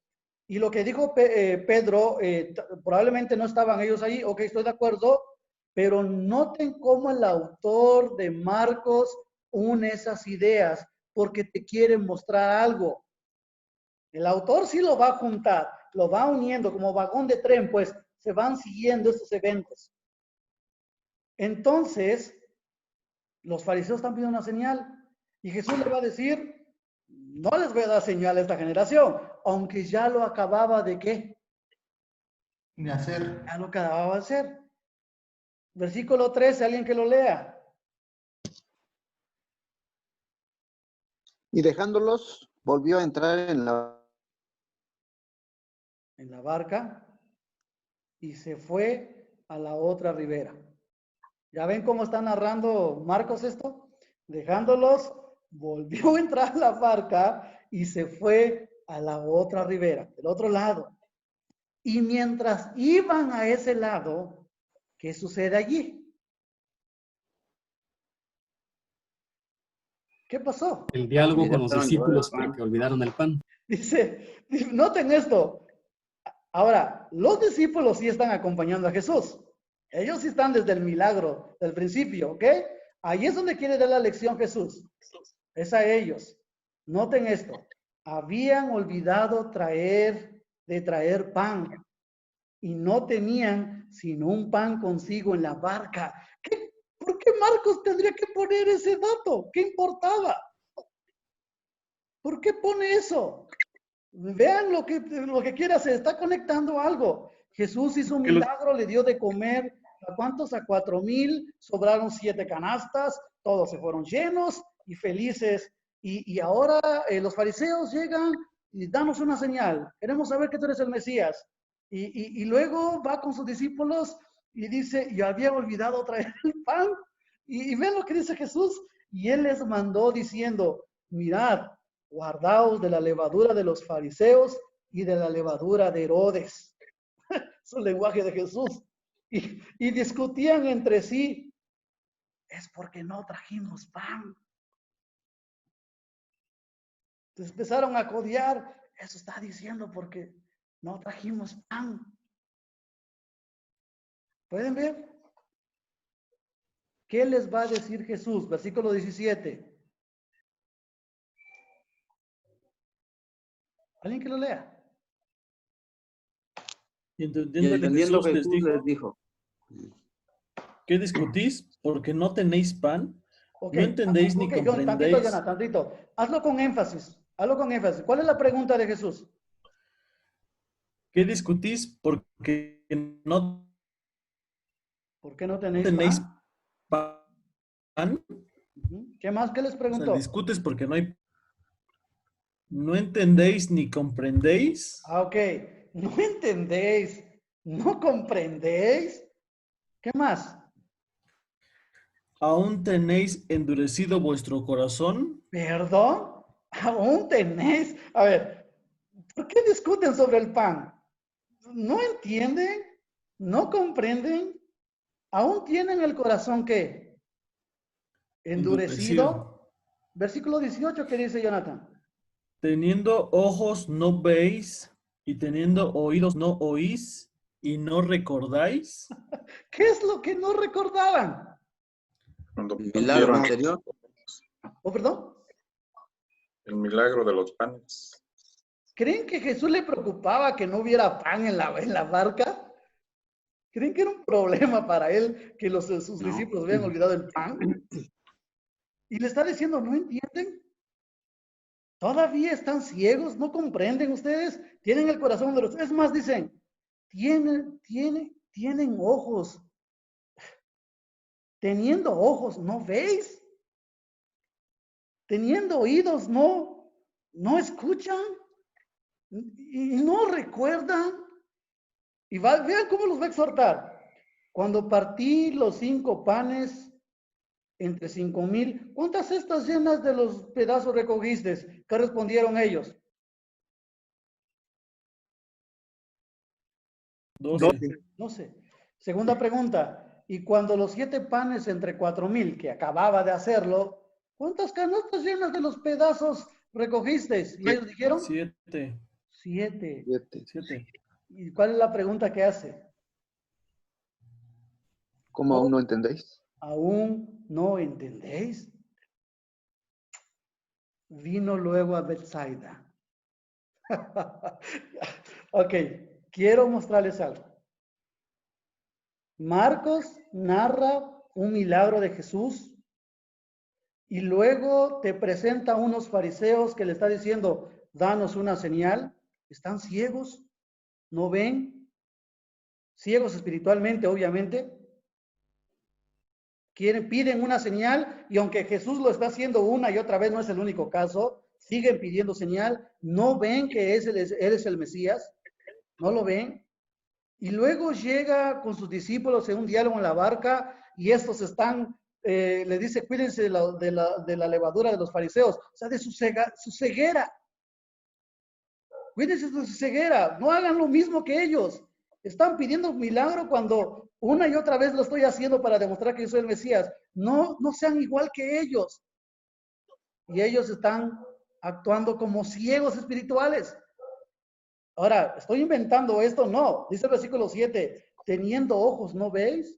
Y lo que dijo Pedro, probablemente no estaban ellos ahí, ok, estoy de acuerdo, pero noten cómo el autor de Marcos une esas ideas, porque te quiere mostrar algo. El autor sí lo va a juntar, lo va uniendo como vagón de tren, pues se van siguiendo estos eventos. Entonces, los fariseos están pidiendo una señal y Jesús le va a decir, no les voy a dar señal a esta generación, aunque ya lo acababa de ¿qué? De hacer. Ya lo acababa de hacer. Versículo 13, alguien que lo lea. Y dejándolos, volvió a entrar en la barca y se fue a la otra ribera. ¿Ya ven cómo está narrando Marcos esto? Dejándolos, volvió a entrar a la barca y se fue a la otra ribera, del otro lado. Y mientras iban a ese lado, ¿qué sucede allí? ¿Qué pasó? El diálogo con los discípulos porque olvidaron el pan. Dice, noten esto. Ahora, los discípulos sí están acompañando a Jesús. Ellos sí están desde el milagro, del principio, ¿ok? Ahí es donde quiere dar la lección Jesús. Es a ellos. Noten esto. Habían olvidado de traer pan y no tenían sino un pan consigo en la barca. ¿Por qué Marcos tendría que poner ese dato? ¿Qué importaba? ¿Por qué pone eso? Vean lo que quiere hacer. Está conectando algo. Jesús hizo un milagro, le dio de comer. ¿A cuántos? A 4,000. Sobraron 7 canastas. Todos se fueron llenos y felices. Y ahora los fariseos llegan y danos una señal. Queremos saber que tú eres el Mesías. Y luego va con sus discípulos y dice, yo había olvidado traer el pan. Y ven lo que dice Jesús. Y él les mandó diciendo, mirad, guardaos de la levadura de los fariseos y de la levadura de Herodes. Es el lenguaje de Jesús. Y discutían entre sí, es porque no trajimos pan. Entonces empezaron a codiar, eso está diciendo porque no trajimos pan. ¿Pueden ver? ¿Qué les va a decir Jesús? Versículo 17. ¿Alguien que lo lea? Y entendiendo Jesús les dijo, ¿qué discutís? Porque no tenéis pan. Okay. No entendéis ni comprendéis. Tantito. Hazlo con énfasis. ¿Cuál es la pregunta de Jesús? ¿Qué discutís? Porque no tenéis pan. ¿Qué más? ¿Qué les preguntó? O sea, discutes porque no entendéis ni comprendéis. Ok. No entendéis, no comprendéis. ¿Qué más? ¿Aún tenéis endurecido vuestro corazón? ¿Perdón? ¿Aún tenéis? A ver, ¿por qué discuten sobre el pan? ¿No entienden? ¿No comprenden? ¿Aún tienen el corazón qué? ¿Endurecido? Versículo 18, ¿qué dice Jonathan? Teniendo ojos no veis y teniendo oídos no oís y no recordáis. ¿Qué es lo que no recordaban? El milagro anterior. ¿Oh, perdón? El milagro de los panes. ¿Creen que Jesús le preocupaba que no hubiera pan en la barca? ¿Creen que era un problema para él que sus discípulos habían olvidado el pan? Y le está diciendo, ¿no entienden? ¿Todavía están ciegos? ¿No comprenden ustedes? Tienen el corazón de los... Es más, dicen, tienen ojos. Teniendo ojos, ¿no veis? Teniendo oídos, ¿no escuchan? Y no recuerdan. Y vean cómo los va a exhortar. Cuando partí los 5 panes entre 5,000, ¿cuántas cestas llenas de los pedazos recogiste? ¿Qué respondieron ellos? 12. Segunda pregunta. Y cuando los 7 panes entre 4,000, que acababa de hacerlo, ¿cuántas canastas llenas de los pedazos recogisteis? ¿Y ellos dijeron? 7. 7. 7. ¿Y cuál es la pregunta que hace? ¿Cómo aún no entendéis? ¿Aún no entendéis? Vino luego a Bethsaida. Ok, quiero mostrarles algo. Marcos narra un milagro de Jesús y luego te presenta a unos fariseos que le está diciendo, danos una señal. Están ciegos, no ven, ciegos espiritualmente, obviamente. Piden una señal y aunque Jesús lo está haciendo una y otra vez, no es el único caso, siguen pidiendo señal, no ven que él es el Mesías, no lo ven. Y luego llega con sus discípulos en un diálogo en la barca y estos están, le dice, cuídense de la levadura de los fariseos, o sea, de su ceguera. Cuídense de su ceguera, no hagan lo mismo que ellos. Están pidiendo un milagro cuando una y otra vez lo estoy haciendo para demostrar que yo soy el Mesías. No sean igual que ellos. Y ellos están actuando como ciegos espirituales. Ahora, ¿estoy inventando esto? No. Dice el versículo 7, teniendo ojos, ¿no veis?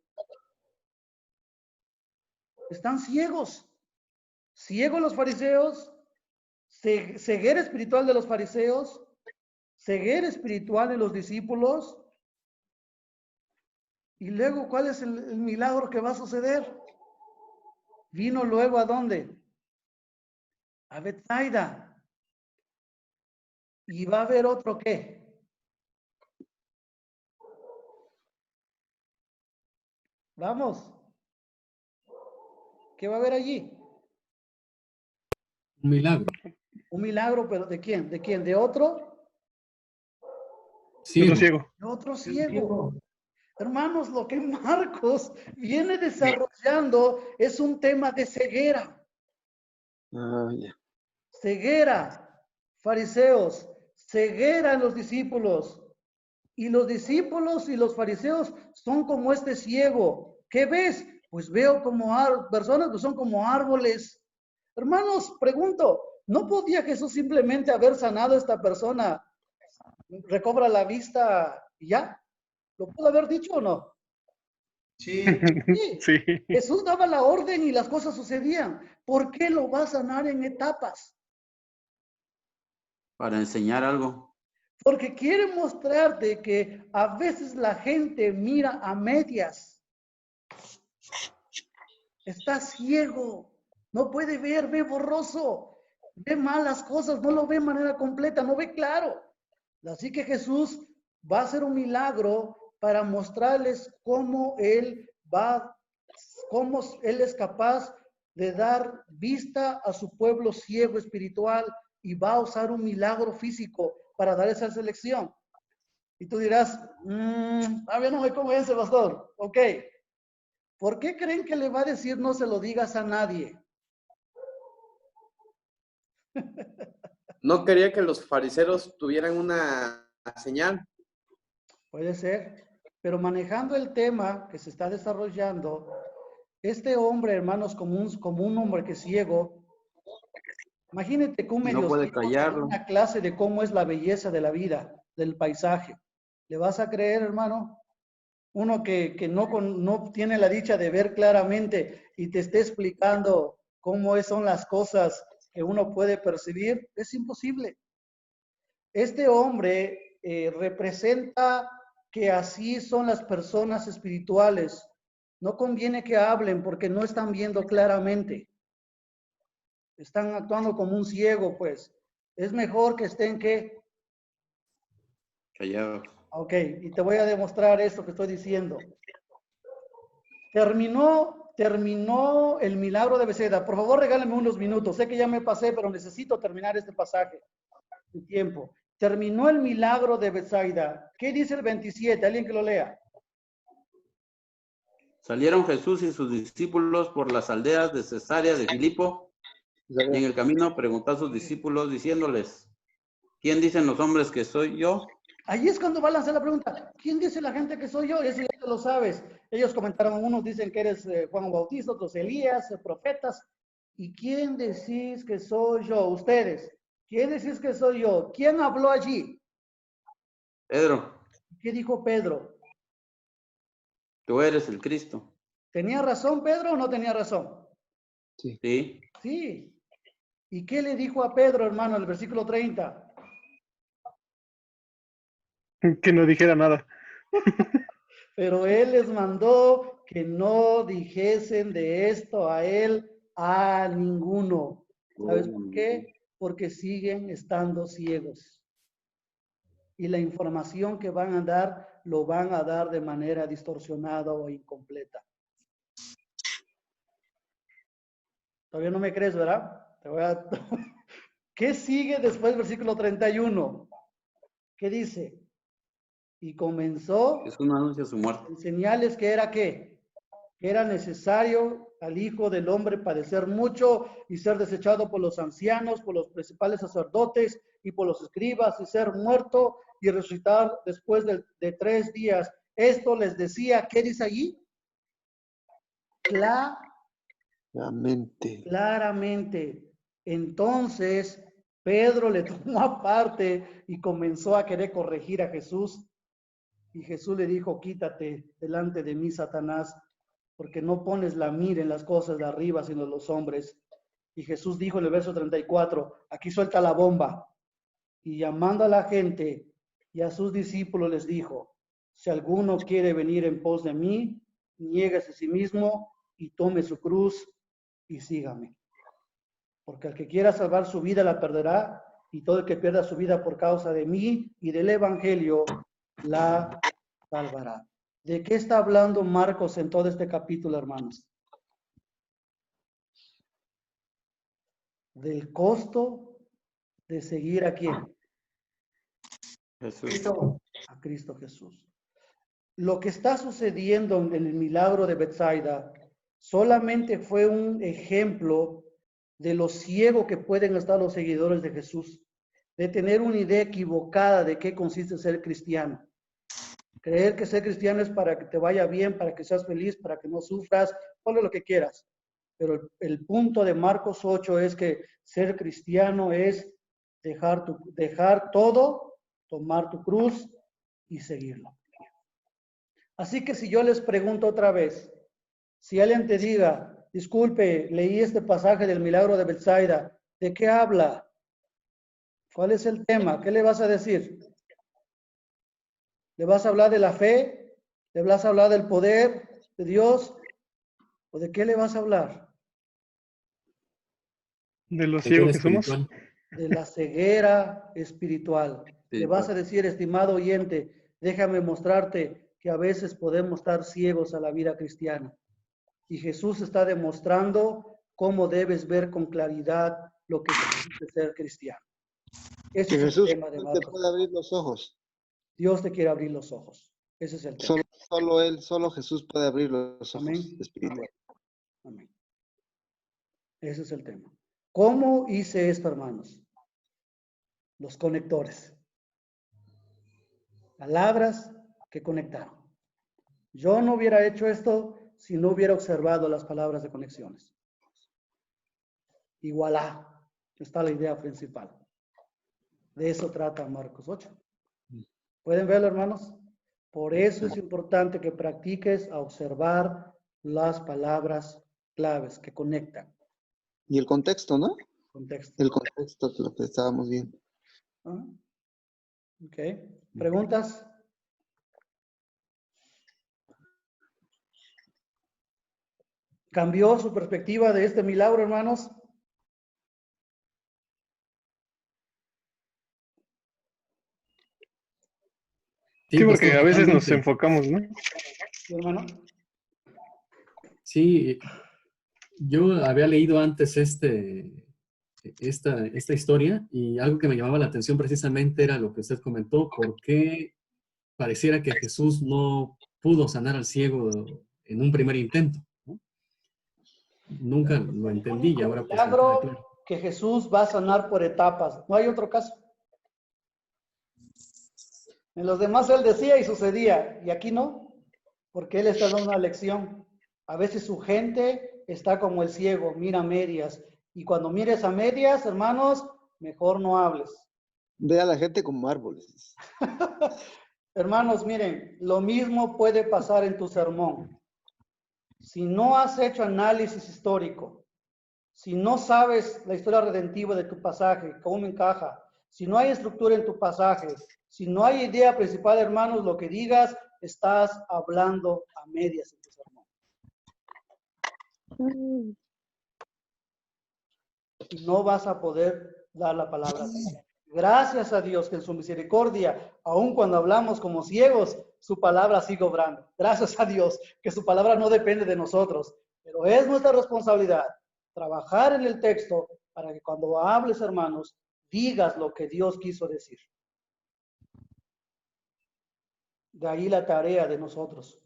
Están ciegos. Ciegos los fariseos, ceguera espiritual de los fariseos, ceguera espiritual de los discípulos. Y luego, ¿cuál es el milagro que va a suceder? Vino luego ¿a dónde? A Bethsaida. Y va a haber otro ¿qué? Vamos. ¿Qué va a haber allí? Un milagro. Un milagro, pero ¿de quién? ¿De quién? ¿De otro? Ciego. Ciego. De otro ciego. Hermanos, lo que Marcos viene desarrollando es un tema de ceguera. Ceguera, fariseos, ceguera en los discípulos. Y los discípulos y los fariseos son como este ciego. ¿Qué ves? Pues veo como personas que son como árboles. Hermanos, pregunto, ¿no podía Jesús simplemente haber sanado a esta persona? ¿Recobra la vista y ya? ¿Lo pudo haber dicho o no? Sí. Sí. Jesús daba la orden y las cosas sucedían. ¿Por qué lo va a sanar en etapas? Para enseñar algo. Porque quiere mostrarte que a veces la gente mira a medias. Está ciego. No puede ver, ve borroso. Ve malas cosas, no lo ve de manera completa, no ve claro. Así que Jesús va a hacer un milagro para mostrarles cómo Él es capaz de dar vista a su pueblo ciego espiritual y va a usar un milagro físico para dar esa selección. Y tú dirás, a ver, no me convence, pastor. Ok. ¿Por qué creen que le va a decir no se lo digas a nadie? No quería que los fariseos tuvieran una señal. Puede ser, pero manejando el tema que se está desarrollando, este hombre, hermanos, como un hombre que es ciego, imagínate que un medio No puede ciego callarlo. una clase de cómo es la belleza de la vida, del paisaje. ¿Le vas a creer, hermano? Uno que no tiene la dicha de ver claramente y te esté explicando cómo son las cosas que uno puede percibir, es imposible. Este hombre representa que así son las personas espirituales. No conviene que hablen porque no están viendo claramente. Están actuando como un ciego, pues. Es mejor que estén ¿qué? Callados. Ok, y te voy a demostrar esto que estoy diciendo. Terminó el milagro de Bethsaida. Por favor, regálenme unos minutos. Sé que ya me pasé, pero necesito terminar este pasaje. El tiempo. Terminó el milagro de Bethsaida. ¿Qué dice el 27? ¿Alguien que lo lea? Salieron Jesús y sus discípulos por las aldeas de Cesarea de Filipo y en el camino preguntó a sus discípulos diciéndoles, ¿quién dicen los hombres que soy yo? Ahí es cuando va a lanzar la pregunta, ¿quién dice la gente que soy yo? Eso ya te lo sabes. Ellos comentaron, unos dicen que eres Juan Bautista, otros Elías, profetas. ¿Y quién decís que soy yo? Ustedes. ¿Quién decís que soy yo? ¿Quién habló allí? Pedro, ¿Qué dijo Pedro? tú eres el Cristo. ¿Tenía razón Pedro o no tenía razón? Sí. Sí. ¿Y qué le dijo a Pedro, hermano, en el versículo 30? Que no dijera nada. Pero él les mandó que no dijesen de esto a él a ninguno. ¿Sabes por qué? Porque siguen estando ciegos. Y la información que van a dar, lo van a dar de manera distorsionada o incompleta. Todavía no me crees, ¿verdad? ¿Qué sigue después del versículo 31? ¿Qué dice? Y comenzó Jesús no anuncia su muerte. en señales que era ¿qué? Que era necesario al Hijo del Hombre padecer mucho y ser desechado por los ancianos, por los principales sacerdotes y por los escribas y ser muerto y resucitar después de 3 días. Esto les decía, ¿qué dice allí? Claramente. Entonces, Pedro le tomó aparte y comenzó a querer corregir a Jesús. Y Jesús le dijo, quítate delante de mí, Satanás, porque no pones la mira en las cosas de arriba, sino en los hombres. Y Jesús dijo en el verso 34, aquí suelta la bomba. Y llamando a la gente y a sus discípulos les dijo, si alguno quiere venir en pos de mí, niéguese a sí mismo y tome su cruz y sígame. Porque el que quiera salvar su vida la perderá, y todo el que pierda su vida por causa de mí y del evangelio la salvará. ¿De qué está hablando Marcos en todo este capítulo, hermanos? Del costo de seguir ¿a quién? Jesús. A Cristo Jesús. Lo que está sucediendo en el milagro de Betsaida solamente fue un ejemplo de lo ciego que pueden estar los seguidores de Jesús, de tener una idea equivocada de qué consiste ser cristiano. Creer que ser cristiano es para que te vaya bien, para que seas feliz, para que no sufras, ponle lo que quieras. Pero el punto de Marcos 8 es que ser cristiano es dejar todo, tomar tu cruz y seguirlo. Así que si yo les pregunto otra vez, si alguien te diga, disculpe, leí este pasaje del milagro de Betsaida, ¿de qué habla? ¿Cuál es el tema? ¿Qué le vas a decir? ¿Le vas a hablar de la fe? ¿Le vas a hablar del poder de Dios? ¿O de qué le vas a hablar? De lo ciego que somos. De la ceguera espiritual. Le vas a decir, estimado oyente, déjame mostrarte que a veces podemos estar ciegos a la vida cristiana. Y Jesús está demostrando cómo debes ver con claridad lo que significa ser cristiano. Ese es Jesús el tema de Marcos. te puede abrir los ojos. Dios te quiere abrir los ojos. Ese es el tema. Solo Él, solo Jesús puede abrir los ojos Amén. espirituales. Amén. Ese es el tema. ¿Cómo hice esto, hermanos? Los conectores. Palabras que conectaron. Yo no hubiera hecho esto si no hubiera observado las palabras de conexiones. Y voilà, está la idea principal. De eso trata Marcos 8. ¿Pueden verlo, hermanos? Por eso es importante que practiques a observar las palabras claves que conectan. Y el contexto, ¿no? Contexto. El contexto es lo que estábamos viendo. Ok. ¿Preguntas? ¿Cambió su perspectiva de este milagro, hermanos? Sí, porque a veces nos enfocamos, ¿no? ¿Sí, hermano? Sí, yo había leído antes esta historia y algo que me llamaba la atención precisamente era lo que usted comentó, por qué pareciera que Jesús no pudo sanar al ciego en un primer intento, ¿no? Nunca lo entendí y ahora pues... Milagro que Jesús va a sanar por etapas. ¿No hay otro caso? En los demás él decía y sucedía, y aquí no, porque él está dando una lección. A veces su gente está como el ciego, mira a medias, y cuando mires a medias, hermanos, mejor no hables. Ve a la gente como árboles. Hermanos, miren, lo mismo puede pasar en tu sermón. Si no has hecho análisis histórico, si no sabes la historia redentiva de tu pasaje, cómo encaja, si no hay estructura en tu pasaje, si no hay idea principal, hermanos, lo que digas, estás hablando a medias en tu sermón. Y no vas a poder dar la palabra. Gracias a Dios que en su misericordia, aun cuando hablamos como ciegos, su palabra sigue obrando. Gracias a Dios que su palabra no depende de nosotros, pero es nuestra responsabilidad trabajar en el texto para que cuando hables, hermanos, digas lo que Dios quiso decir. De ahí la tarea de nosotros.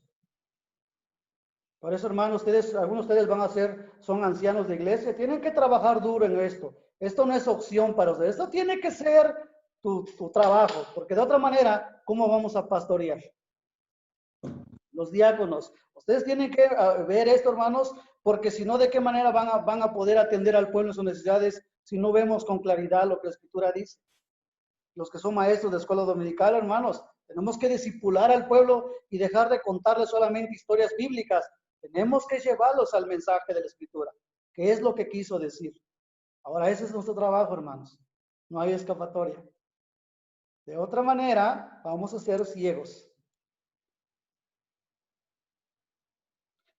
Por eso, hermanos, algunos de ustedes van a son ancianos de iglesia, tienen que trabajar duro en esto. Esto no es opción para ustedes, esto tiene que ser tu trabajo, porque de otra manera, ¿cómo vamos a pastorear? Los diáconos, ustedes tienen que ver esto, hermanos, porque si no, ¿de qué manera van a poder atender al pueblo en sus necesidades si no vemos con claridad lo que la Escritura dice? Los que son maestros de escuela dominical, hermanos, tenemos que discipular al pueblo y dejar de contarles solamente historias bíblicas. Tenemos que llevarlos al mensaje de la Escritura, que es lo que quiso decir. Ahora, ese es nuestro trabajo, hermanos. No hay escapatoria. De otra manera, vamos a ser ciegos.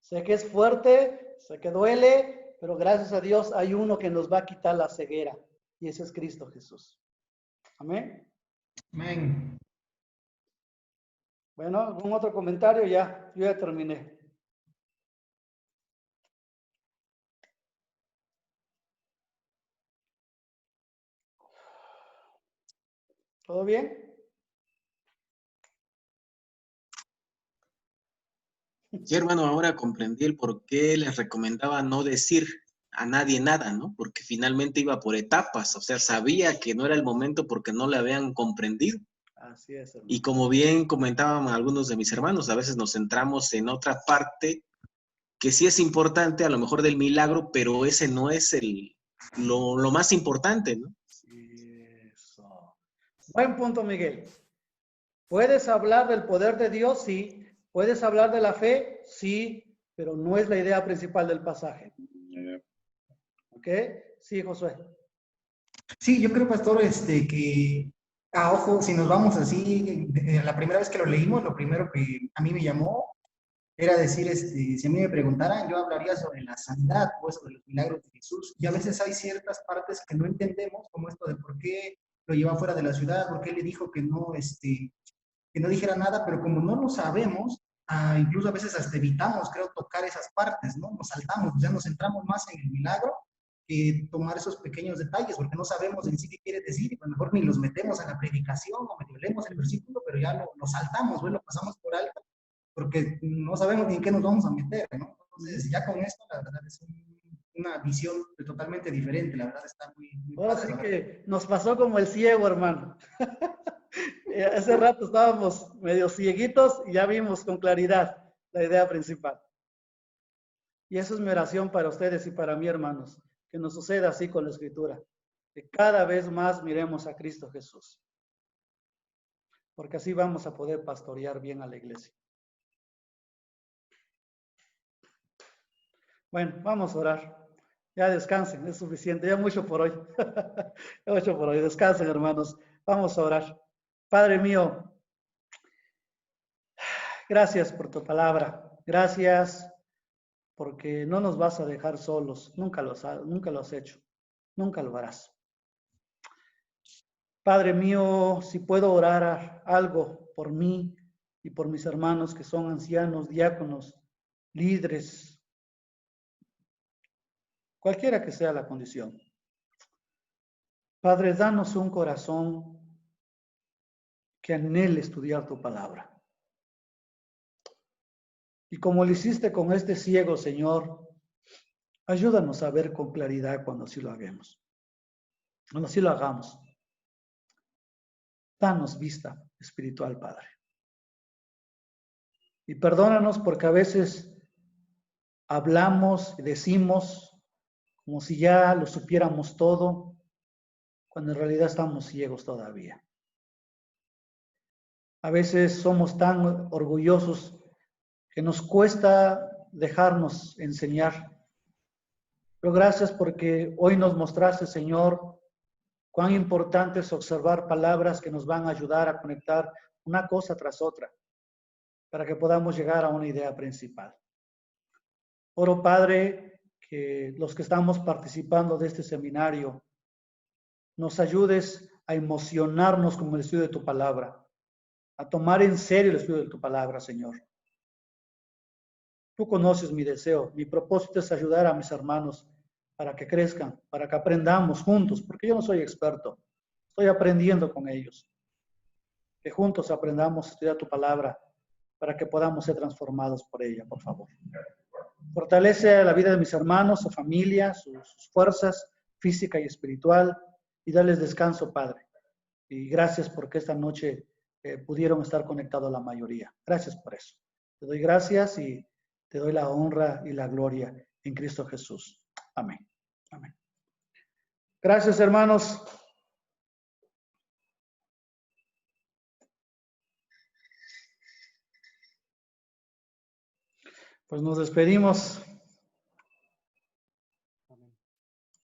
Sé que es fuerte, sé que duele, pero gracias a Dios hay uno que nos va a quitar la ceguera, y ese es Cristo Jesús. Amén. Amén. Bueno, ¿algún otro comentario? Yo ya terminé. ¿Todo bien? Sí, hermano, ahora comprendí el por qué les recomendaba no decir a nadie nada, ¿no? Porque finalmente iba por etapas, o sea, sabía que no era el momento porque no le habían comprendido. Así es, hermano. Y como bien comentaban algunos de mis hermanos, a veces nos centramos en otra parte que sí es importante, a lo mejor del milagro, pero ese no es lo más importante, ¿no? Eso. Buen punto, Miguel. ¿Puedes hablar del poder de Dios? Sí. ¿Puedes hablar de la fe? Sí, pero no es la idea principal del pasaje. ¿Ok? Sí, Josué. Sí, yo creo, pastor, que, ojo, si nos vamos así, la primera vez que lo leímos, lo primero que a mí me llamó era decir, si a mí me preguntaran, yo hablaría sobre la sanidad o sobre los milagros de Jesús. Y a veces hay ciertas partes que no entendemos, como esto de por qué lo lleva fuera de la ciudad, por qué le dijo que no dijera nada, pero como no lo sabemos, incluso a veces hasta evitamos, creo, tocar esas partes, ¿no? Nos saltamos, ya nos centramos más en el milagro que tomar esos pequeños detalles, porque no sabemos en sí qué quiere decir, y a lo mejor ni los metemos en la predicación o medio leemos el versículo, pero ya lo saltamos, ¿no? Lo pasamos por alto, porque no sabemos ni en qué nos vamos a meter, ¿no? Entonces, ya con esto, la verdad, es una visión totalmente diferente, la verdad está muy Ahora padre, sí ¿verdad? que nos pasó como el ciego, hermano. Hace rato estábamos medio cieguitos y ya vimos con claridad la idea principal. Y eso es mi oración para ustedes y para mí, hermanos, que nos suceda así con la Escritura, que cada vez más miremos a Cristo Jesús, porque así vamos a poder pastorear bien a la iglesia. Bueno, vamos a orar. Ya descansen, es suficiente, ya mucho por hoy. Ya mucho por hoy, descansen, hermanos. Vamos a orar. Padre mío, gracias por tu palabra. Gracias porque no nos vas a dejar solos. Nunca lo has hecho. Nunca lo harás. Padre mío, si puedo orar algo por mí y por mis hermanos que son ancianos, diáconos, líderes, cualquiera que sea la condición. Padre, danos un corazón que anhele estudiar tu palabra. Y como lo hiciste con este ciego, Señor, ayúdanos a ver con claridad cuando así lo hagamos. Cuando así lo hagamos. Danos vista, espiritual, Padre. Y perdónanos porque a veces hablamos y decimos como si ya lo supiéramos todo, cuando en realidad estamos ciegos todavía. A veces somos tan orgullosos que nos cuesta dejarnos enseñar. Pero gracias porque hoy nos mostraste, Señor, cuán importante es observar palabras que nos van a ayudar a conectar una cosa tras otra, para que podamos llegar a una idea principal. Oro, Padre, que los que estamos participando de este seminario nos ayudes a emocionarnos con el estudio de tu palabra, a tomar en serio el estudio de tu palabra, Señor. Tú conoces mi deseo, mi propósito es ayudar a mis hermanos para que crezcan, para que aprendamos juntos, porque yo no soy experto, estoy aprendiendo con ellos. Que juntos aprendamos a estudiar tu palabra para que podamos ser transformados por ella, por favor. Fortalece la vida de mis hermanos, su familia, sus fuerzas física y espiritual, y dales descanso, Padre. Y gracias porque esta noche pudieron estar conectados la mayoría. Gracias por eso. Te doy gracias y te doy la honra y la gloria en Cristo Jesús. Amén. Amén. Gracias, hermanos. Pues nos despedimos.